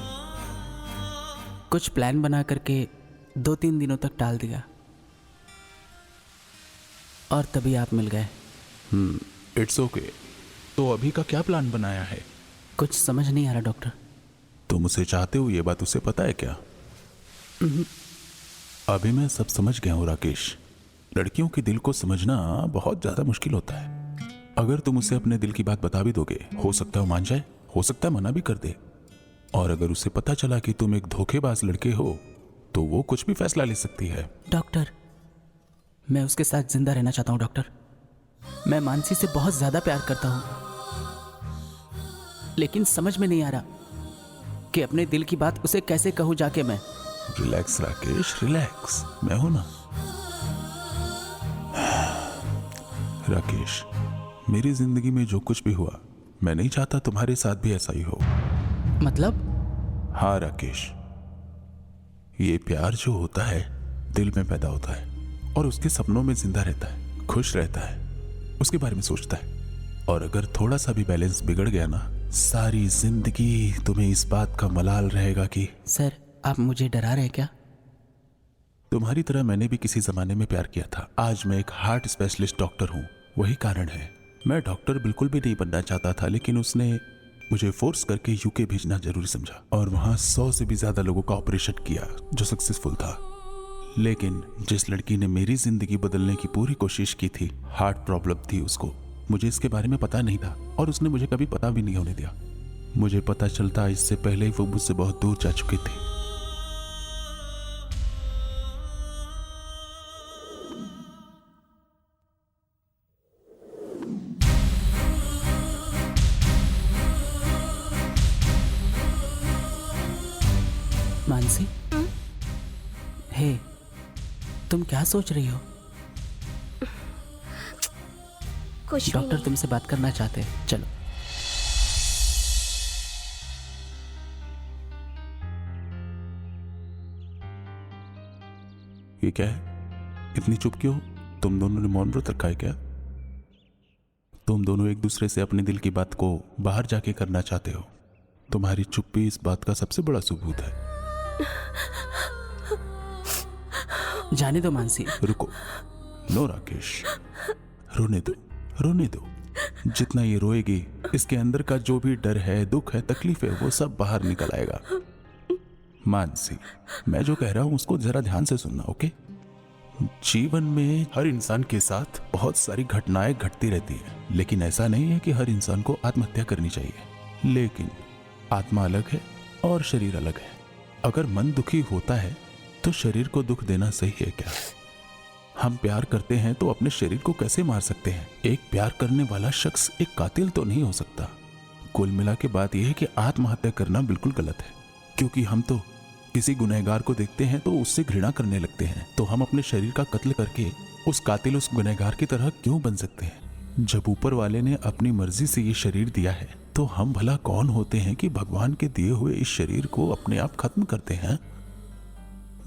कुछ प्लान बना करके 2-3 दिनों तक टाल दिया और तभी आप मिल गए। It's okay. तो अभी का क्या प्लान बनाया है? कुछ समझ नहीं आ रहा डॉक्टर। तुम उसे चाहते हो, ये बात उसे पता है क्या? अभी मैं सब समझ गया हूँ राकेश। लड़कियों के दिल को समझना बहुत ज्यादा मुश्किल होता है। अगर तुम उसे अपने दिल की बात बता भी दोगे, हो सकता है वो मान जाए, हो सकता है मना भी कर दे। और अगर उसे पता चला कि तुम एक धोखेबाज लड़के हो तो वो कुछ भी फैसला ले सकती है। डॉक्टर, मैं उसके साथ जिंदा रहना चाहता हूँ डॉक्टर। मैं मानसी से बहुत ज्यादा प्यार करता हूँ, लेकिन समझ में नहीं आ रहा कि अपने दिल की बात उसे कैसे कहूँ जाके मैं। रिलैक्स राकेश, रिलैक्स, मैं हूं ना। राकेश, मेरी जिंदगी में जो कुछ भी हुआ, मैं नहीं चाहता तुम्हारे साथ भी ऐसा ही हो। मतलब? हाँ राकेश, ये प्यार जो होता है दिल में पैदा होता है और उसके सपनों में जिंदा रहता है, खुश रहता है, उसके बारे में सोचता है। और अगर थोड़ा सा भी बैलेंस बिगड़ गया ना, सारी जिंदगी तुम्हें इस बात का मलाल रहेगा कि। सर, आप मुझे डरा रहे हैं क्या? तुम्हारी तरह मैंने भी किसी जमाने में प्यार किया था। आज मैं एक हार्ट स्पेशलिस्ट डॉक्टर हूँ, वही कारण है। मैं डॉक्टर बिल्कुल भी नहीं बनना चाहता था, लेकिन उसने मुझे फोर्स करके यूके भेजना जरूरी समझा और वहां 100 से भी ज्यादा लोगों का ऑपरेशन किया जो सक्सेसफुल था। लेकिन जिस लड़की ने मेरी जिंदगी बदलने की पूरी कोशिश की थी, हार्ट प्रॉब्लम थी उसको। मुझे इसके बारे में पता नहीं था और उसने मुझे कभी पता भी नहीं होने दिया। मुझे पता चलता इससे पहले ही वो मुझसे बहुत दूर जा चुकी थी। मानसी, हे, तुम क्या सोच रही हो? कुछ डॉक्टर नहीं। तुमसे बात करना चाहते हैं, चलो। ये क्या है? इतनी चुप क्यों? तुम दोनों ने मौन व्रत रखा है क्या? तुम दोनों एक दूसरे से अपने दिल की बात को बाहर जाके करना चाहते हो। तुम्हारी चुप्पी इस बात का सबसे बड़ा सबूत है। जाने दो मानसी। रुको, नो राकेश, रोने दो, रोने दो। जितना ये रोएगी, इसके अंदर का जो भी डर है, दुख है, तकलीफ है, वो सब बाहर निकल आएगा। मानसी, मैं जो कह रहा हूं उसको जरा ध्यान से सुनना, ओके? जीवन में हर इंसान के साथ बहुत सारी घटनाएं घटती रहती है, लेकिन ऐसा नहीं है कि हर इंसान को आत्महत्या करनी चाहिए। लेकिन आत्मा अलग है और शरीर अलग है। अगर मन दुखी होता है तो शरीर को दुख देना सही है क्या? हम प्यार करते हैं तो अपने शरीर को कैसे मार सकते हैं? एक प्यार करने वाला शख्स एक कातिल तो नहीं हो सकता। कुल मिला के बात यह है कि आत्महत्या करना बिल्कुल गलत है, क्योंकि हम तो किसी गुनहगार को देखते हैं तो उससे घृणा करने लगते हैं। तो हम अपने शरीर का कत्ल करके उस कातिल, उस गुनहगार की तरह क्यों बन सकते हैं? जब ऊपर वाले ने अपनी मर्जी से ये शरीर दिया है, तो हम भला कौन होते हैं कि भगवान के दिए हुए इस शरीर को अपने आप खत्म करते हैं?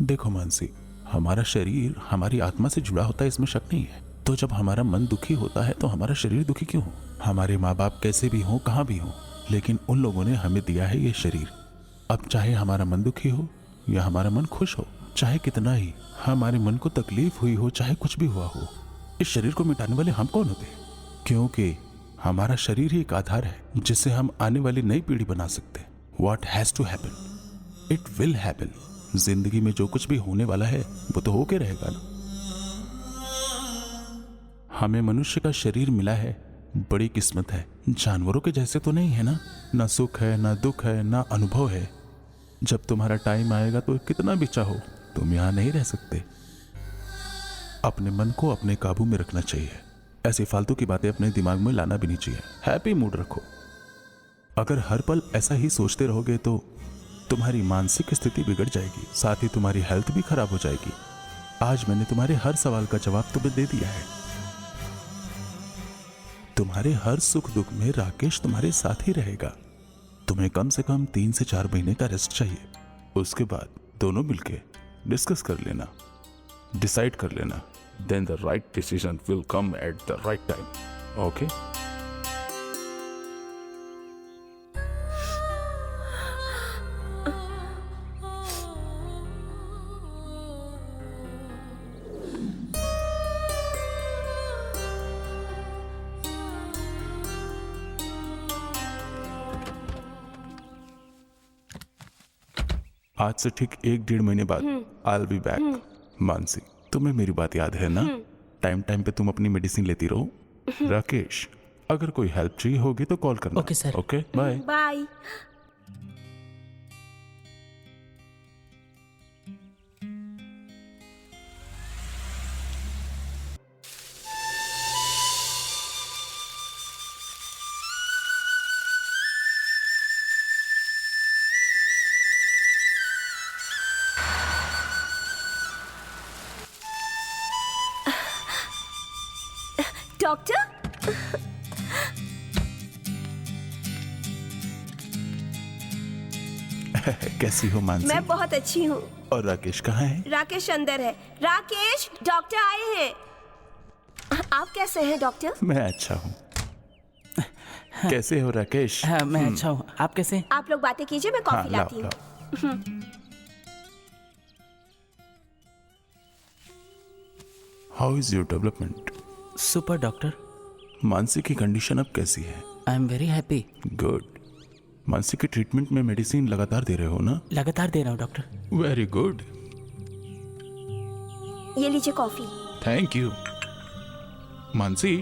देखो मानसी, हमारा शरीर हमारी आत्मा से जुड़ा होता है, इसमें शक नहीं है। तो जब हमारा मन दुखी होता है तो हमारा शरीर दुखी क्यों हो? हमारे माँ बाप कैसे भी हो, कहाँ भी हो, लेकिन उन लोगों ने हमें दिया है ये शरीर। अब चाहे हमारा मन दुखी हो या हमारा मन खुश हो, चाहे कितना ही हमारे मन को तकलीफ हुई हो, चाहे कुछ भी हुआ हो, इस शरीर को मिटाने वाले हम कौन होते हैं? क्योंकि हमारा शरीर ही एक आधार है जिससे हम आने वाली नई पीढ़ी बना सकते हैं। What has to happen, it will happen। जिंदगी में जो कुछ भी होने वाला है वो तो होके रहेगा ना। हमें मनुष्य का शरीर मिला है, बड़ी किस्मत है। जानवरों के जैसे तो नहीं है ना सुख है, ना दुख है, ना अनुभव है। जब तुम्हारा टाइम आएगा तो कितना भी चाहो तुम यहां नहीं रह सकते। अपने मन को अपने काबू में रखना चाहिए। ऐसी फालतू की बातें अपने दिमाग में लाना भी नहीं चाहिए। हैप्पी मूड रखो। अगर हर पल ऐसा ही सोचते रहोगे तो तुम्हारी मानसिक स्थिति बिगड़ जाएगी, साथ ही तुम्हारी हेल्थ भी खराब हो जाएगी। आज मैंने तुम्हारे हर सवाल का जवाब तुम्हें दे दिया है। तुम्हारे हर सुख दुख में राकेश तुम्हारे साथ ही रहेगा। तुम्हें कम से कम 3 से 4 महीने का रेस्ट चाहिए। उसके बाद दोनों मिलके डिस्कस कर लेना, डिसाइड कर लेना। Then the right decision will come at the right time. Okay? आज से ठीक 1-1.5 महीने बाद I'll be back। मानसी, तुम्हें मेरी बात याद है ना? टाइम टाइम पे तुम अपनी मेडिसिन लेती रहो। राकेश, अगर कोई हेल्प चाहिए होगी तो कॉल करना। Okay sir. Okay, bye bye. Doctor, कैसी हो मानसी? मैं बहुत अच्छी हूँ। और राकेश कहाँ है? राकेश अंदर है। राकेश, डॉक्टर आए हैं। आप कैसे हैं डॉक्टर? मैं अच्छा हूँ। कैसे हो राकेश? हाँ, मैं अच्छा हूँ। आप कैसे? आप लोग बातें कीजिए, मैं कॉफी हाँ, लाती हूँ। How is your development? Super doctor. Mansi की कंडीशन अब कैसी है? I am very happy. Good. Mansi के ट्रीटमेंट में मेडिसिन लगातार दे रहे हो ना? लगातार दे रहा हूँ डॉक्टर। Very good. ये लीजिए coffee. Thank you. Mansi,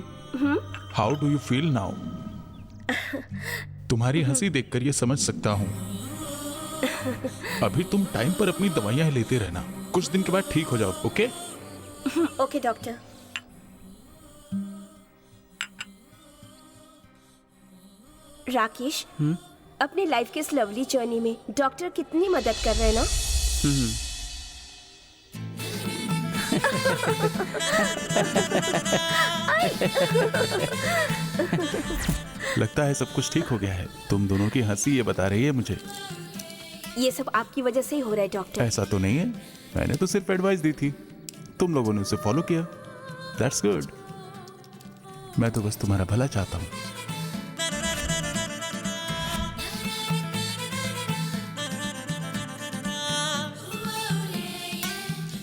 how do you feel now? तुम्हारी हंसी देखकर ये समझ सकता हूँ। अभी तुम टाइम पर अपनी दवाइयां लेते रहना, कुछ दिन के बाद ठीक हो जाओ। ओके? Okay doctor. राकेश, अपने लाइफ के इस लवली जर्नी में डॉक्टर कितनी मदद कर रहे हैं ना? लगता है सब कुछ ठीक हो गया है। तुम दोनों की हंसी ये बता रही है मुझे। ये सब आपकी वजह से ही हो रहा है डॉक्टर। ऐसा तो नहीं है, मैंने तो सिर्फ एडवाइस दी थी, तुम लोगों ने उसे फॉलो किया। That's good. मैं तो बस तुम्हारा भला चाहता हूँ।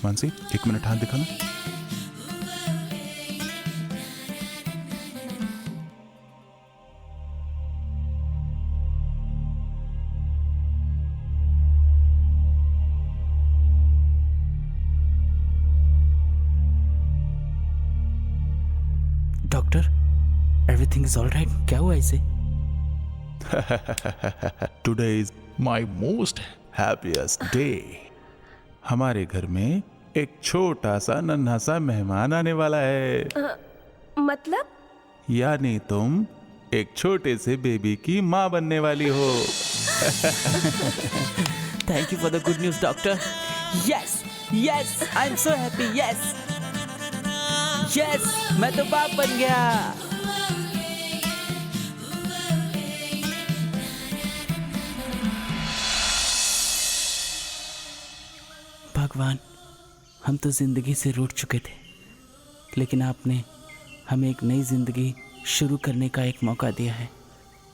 मानसी, 1 मिनट हाथ दिखाना। Doctor, everything is all right? क्या हुआ इसे? Today is my most happiest day. हमारे घर में एक छोटा सा नन्हा सा मेहमान आने वाला है। मतलब? यानी तुम एक छोटे से बेबी की माँ बनने वाली हो। Thank you for the good news doctor. Yes yes, I am so happy. Yes yes, मैं तो बाप बन गया। भगवान, हम तो जिंदगी से रूठ चुके थे, लेकिन आपने हमें एक नई जिंदगी शुरू करने का एक मौका दिया है।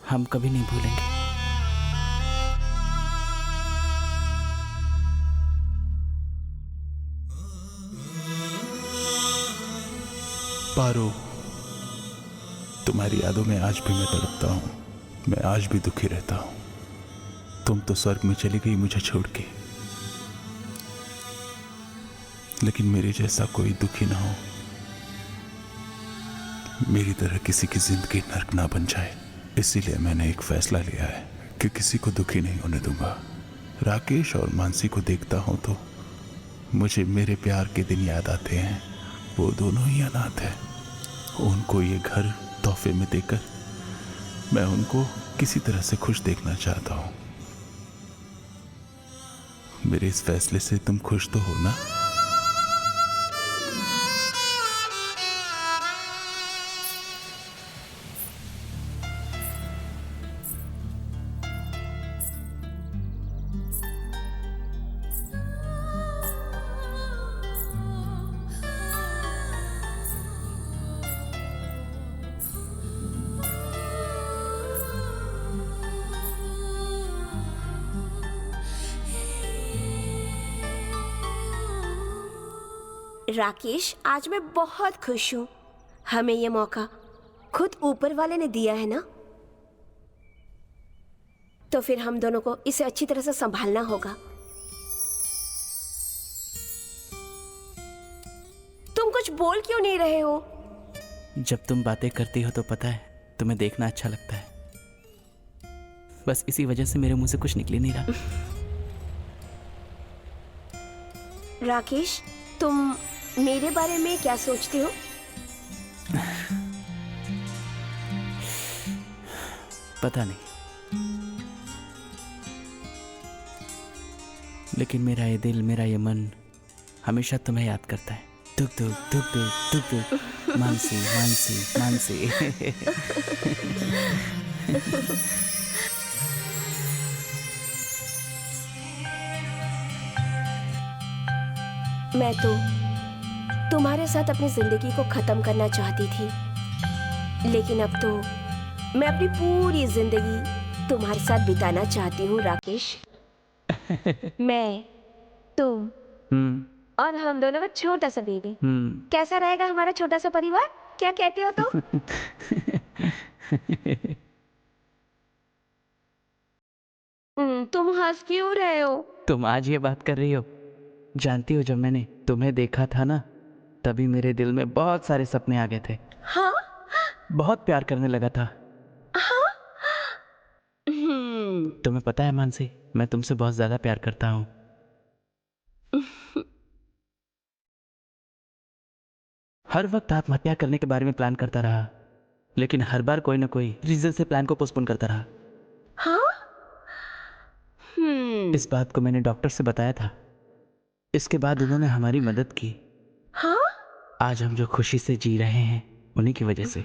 हम कभी नहीं भूलेंगे। पारो, तुम्हारी यादों में आज भी मैं तड़पता हूँ। मैं आज भी दुखी रहता हूँ। तुम तो स्वर्ग में चली गई मुझे छोड़ के, लेकिन मेरे जैसा कोई दुखी ना हो, मेरी तरह किसी की जिंदगी नर्क ना बन जाए। इसीलिए मैंने एक फैसला लिया है कि किसी को दुखी नहीं होने दूंगा। राकेश और मानसी को देखता हूं तो मुझे मेरे प्यार के दिन याद आते हैं। वो दोनों ही अनाथ हैं। उनको ये घर तोहफे में देकर मैं उनको किसी तरह से खुश देखना चाहता हूं। मेरे इस फैसले से तुम खुश तो हो ना? राकेश, आज मैं बहुत खुश हूँ। हमें ये मौका खुद ऊपर वाले ने दिया है ना, तो फिर हम दोनों को इसे अच्छी तरह से संभालना होगा। तुम कुछ बोल क्यों नहीं रहे हो? जब तुम बातें करती हो तो पता है तुम्हें देखना अच्छा लगता है। बस इसी वजह से मेरे मुंह से कुछ निकल ही नहीं रहा। राकेश, तुम मेरे बारे में क्या सोचते हो? पता नहीं, लेकिन मेरा ये दिल, मेरा ये मन हमेशा तुम्हें याद करता है। दुख दुख दुख दुख दुख दुख, मानसी मानसी मानसी। मैं तो तुम्हारे साथ अपनी जिंदगी को खत्म करना चाहती थी, लेकिन अब तो मैं अपनी पूरी जिंदगी तुम्हारे साथ बिताना चाहती हूँ राकेश। मैं, तुम और हम दोनों का छोटा सा बेबी। कैसा रहेगा हमारा छोटा सा परिवार? क्या कहते हो तुम? तुम हंस क्यों रहे हो? तुम आज ये बात कर रही हो? जानती हो, जब मैंने तुम्हें देखा था ना, तभी मेरे दिल में बहुत सारे सपने आ गए थे। हाँ? बहुत प्यार करने लगा था। हाँ? तुम्हें पता है मानसी, मैं तुमसे बहुत ज्यादा प्यार करता हूँ। हर वक्त आत्महत्या करने के बारे में प्लान करता रहा, लेकिन हर बार कोई ना कोई रीजन से प्लान को पोस्टपोन करता रहा। हाँ? इस बात को मैंने डॉक्टर से बताया था। इसके बाद उन्होंने हमारी मदद की। हाँ? आज हम जो खुशी से जी रहे हैं उन्हीं की वजह से।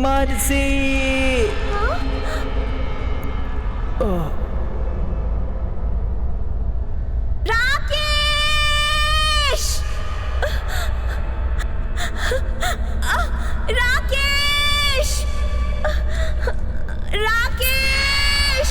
मानसी। राकेश! राकेश! राकेश! राकेश!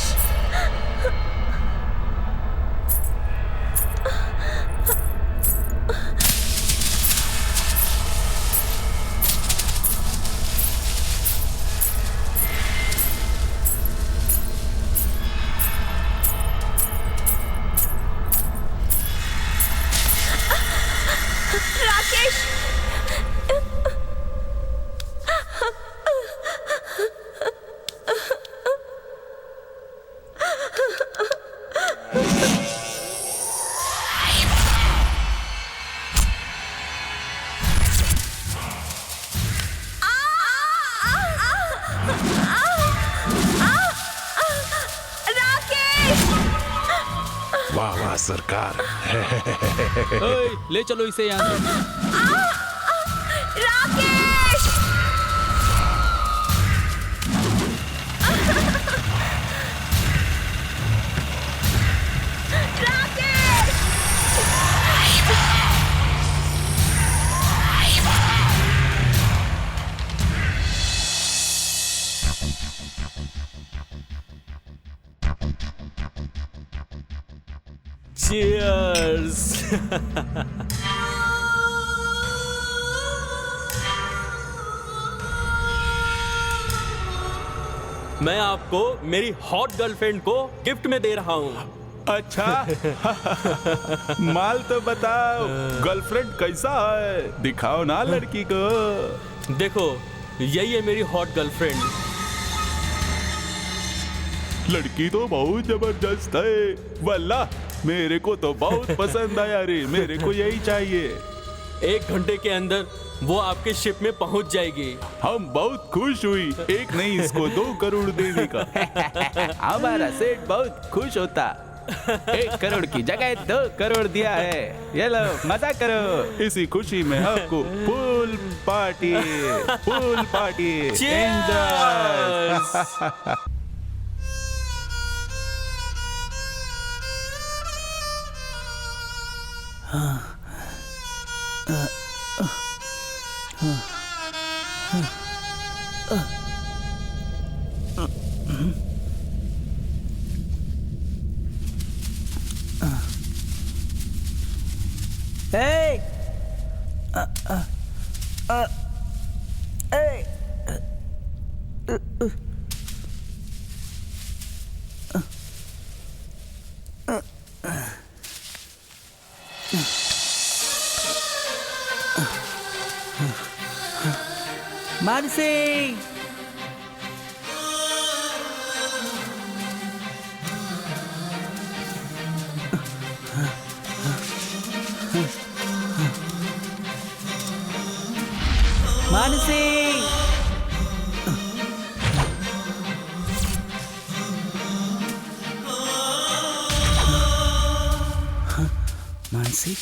वाह वाह सरकार। ओए, ले चलो इसे यहाँ से। राकेश! Cheers! मैं आपको मेरी हॉट गर्लफ्रेंड को गिफ्ट में दे रहा हूँ। अच्छा। माल तो बताओ, गर्लफ्रेंड कैसा है? दिखाओ ना लड़की को। देखो, यही है मेरी हॉट गर्लफ्रेंड। लड़की तो बहुत जबरदस्त है, वल्लाह मेरे को तो बहुत पसंद आया रे, मेरे को यही चाहिए। 1 घंटे के अंदर वो आपके शिप में पहुंच जाएगी। हम बहुत खुश हुई, एक नहीं इसको 2 करोड़ देने का। हमारा सेठ बहुत खुश होता। 1 करोड़ की जगह 2 करोड़ दिया है। ये लो मजा करो। इसी खुशी में आपको full party, full party. Enjoy. Hey! Hey! Mansi! Mansi! Mansi?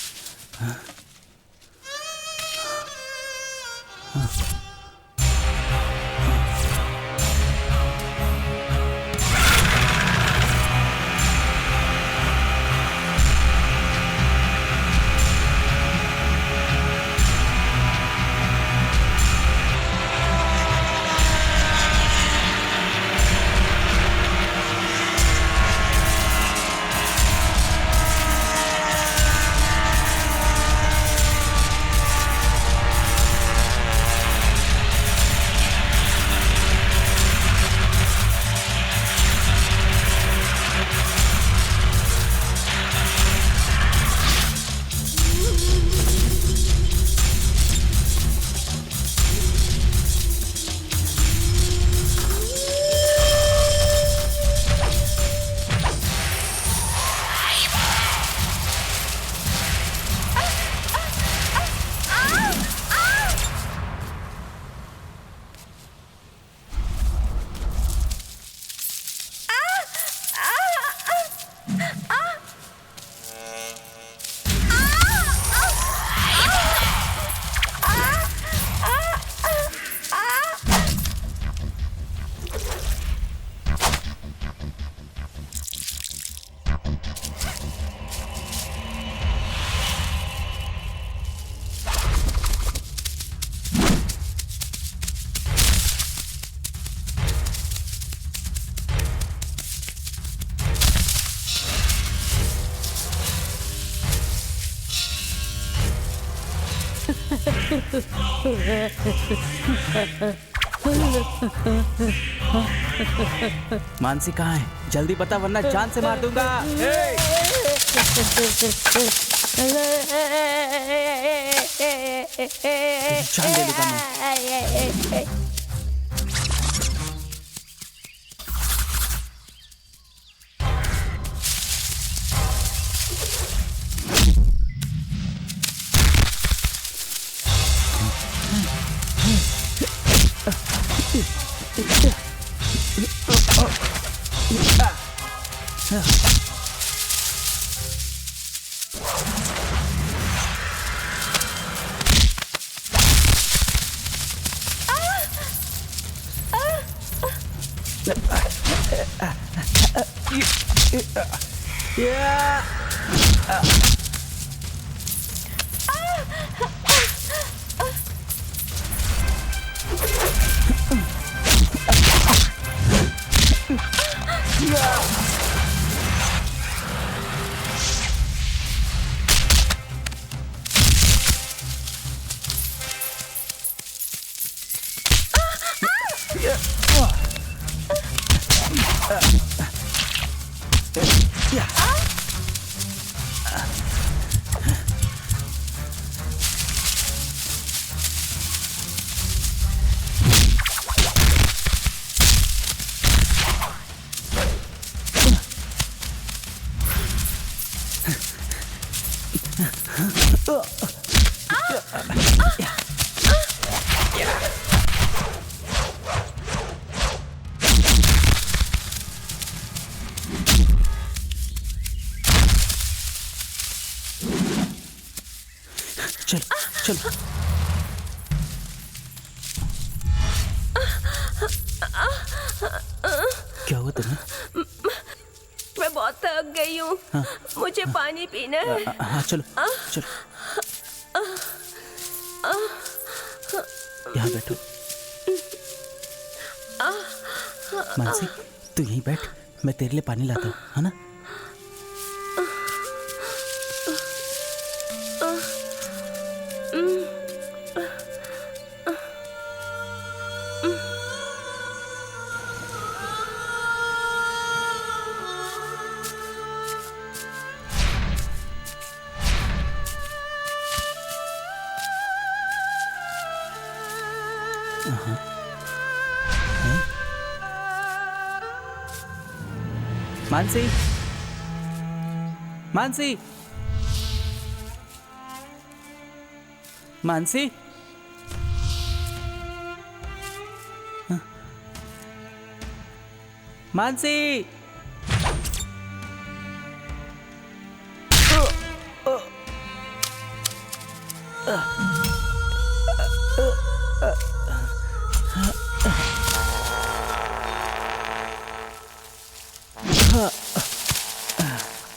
Mansi कहाँ है? जल्दी बता वरना जान से मार दूंगा। जान ले लूंगा मैं। चल चल। क्या हुआ तुम्हें? मैं बहुत थक गई हूँ। हाँ। मुझे पानी पीना है। हाँ चलो चलो, यहाँ बैठो। मानसी तू यहीं बैठ, मैं तेरे लिए पानी लाता हूँ, है ना? Mansi, Mansi, Mansi, Mansi.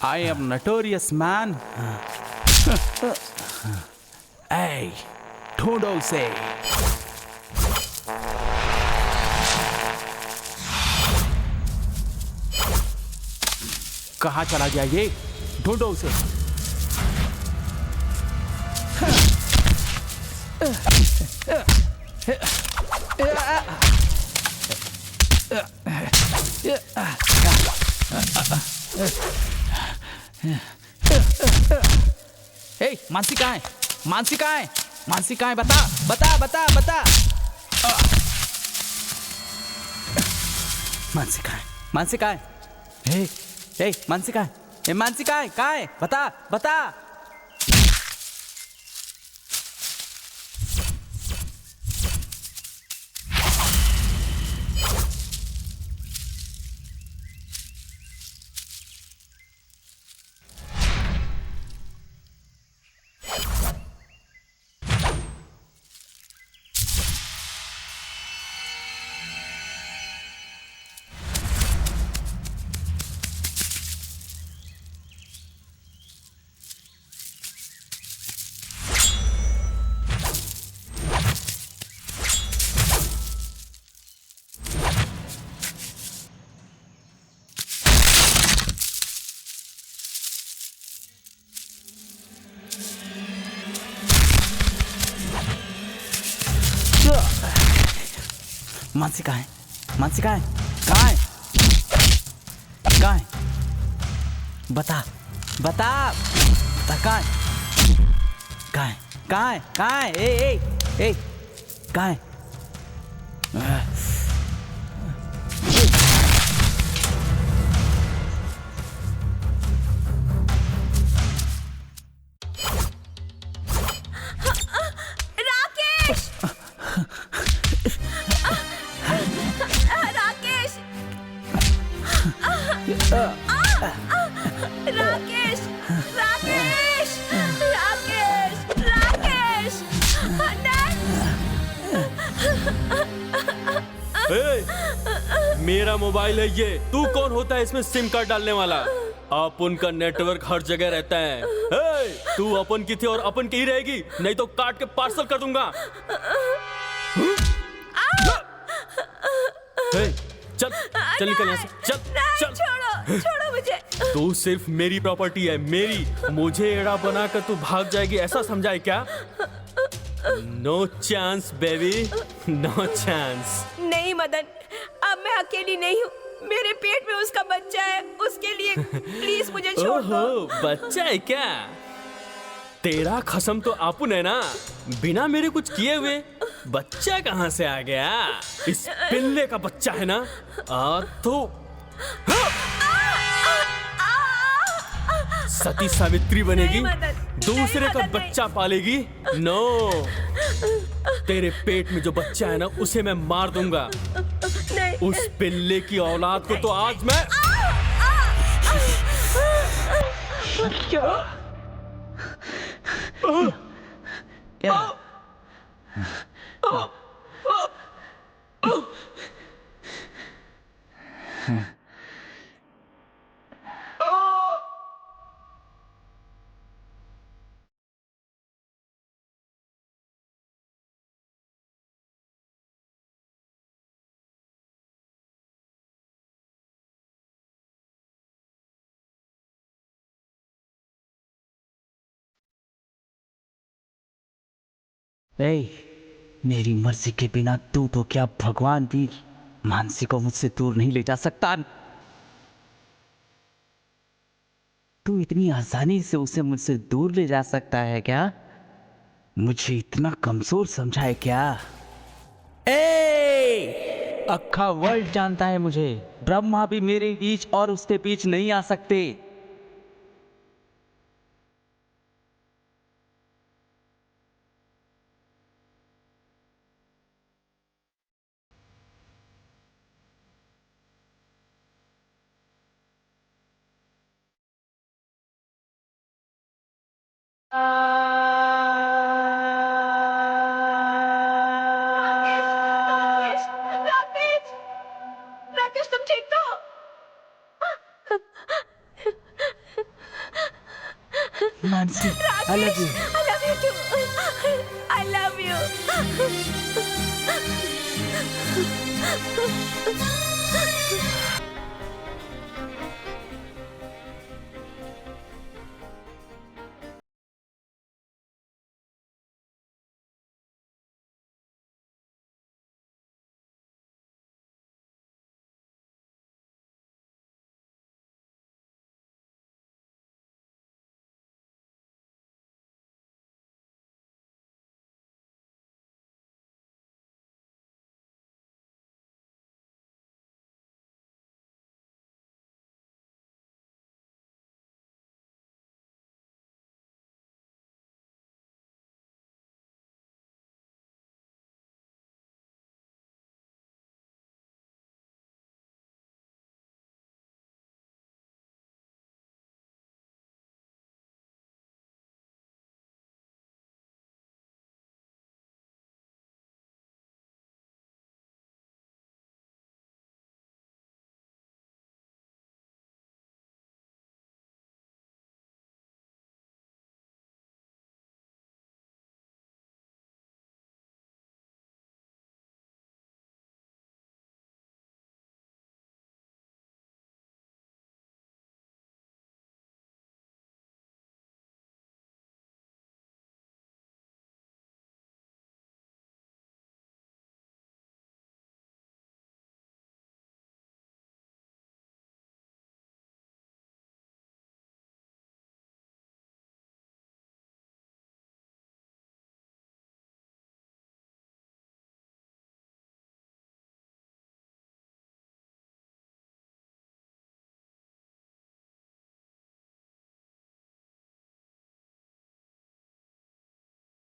I am notorious man. Hey, ढूंढो उसे। कहाँ चला गया ये? ढूंढो उसे। ए, मानसी कहाँ है? मानसी कहाँ है? मानसी कहाँ है? बता बता बता बता। मानसी कहाँ है? मानसी कहाँ है? ए, मानसी कहाँ है? ए, मानसी कहाँ है? कहाँ है? बता बता। मानसी कहाँ है? मानसी कहाँ है? कहाँ है? कहाँ है? बता बता बता, कहाँ है? कहाँ है? कहाँ है? कहाँ है? ए कहाँ है? राकेश! राकेश! राकेश! राकेश! राकेश! राकेश! मेरा मोबाइल है ये। तू कौन होता है इसमें सिम कार्ड डालने वाला? अपन का नेटवर्क हर जगह रहता है। तू अपन की थी और अपन की ही रहेगी, नहीं तो काट के पार्सल कर दूंगा। चल चल निकल यहाँ से, चल चल। छोड़ो मुझे। तू सिर्फ मेरी प्रॉपर्टी है, मेरी। मुझे एड़ा बना कर तू भाग जाएगी ऐसा समझा है क्या? No chance baby, no chance. नहीं मदन, अब मैं अकेली नहीं हूँ। मेरे पेट में उसका बच्चा है, उसके लिए प्लीज मुझे छोड़ दो। ओहो, बच्चा है क्या? तेरा खसम तो आपुन है ना, बिना मेरे कुछ किए हुए बच्चा कहाँ से आ गया? इस पिल्ले का बच्चा है ना? तो सती सावित्री बनेगी, दूसरे का बच्चा पालेगी। नो, तेरे पेट में जो बच्चा है ना, उसे मैं मार दूंगा। उस पिल्ले की औलाद को तो आज मैं मेरी मर्जी के बिना तू तो क्या भगवान भी मानसी को मुझसे दूर नहीं ले जा सकता। तू इतनी आसानी से उसे मुझसे दूर ले जा सकता है क्या? मुझे इतना कमजोर समझा है क्या? अक्खा वर्ल्ड जानता है मुझे। ब्रह्मा भी मेरे बीच और उसके बीच नहीं आ सकते। राकेश, तुम ठीक तो हो? Mansi, I love you. I love you too. I love you.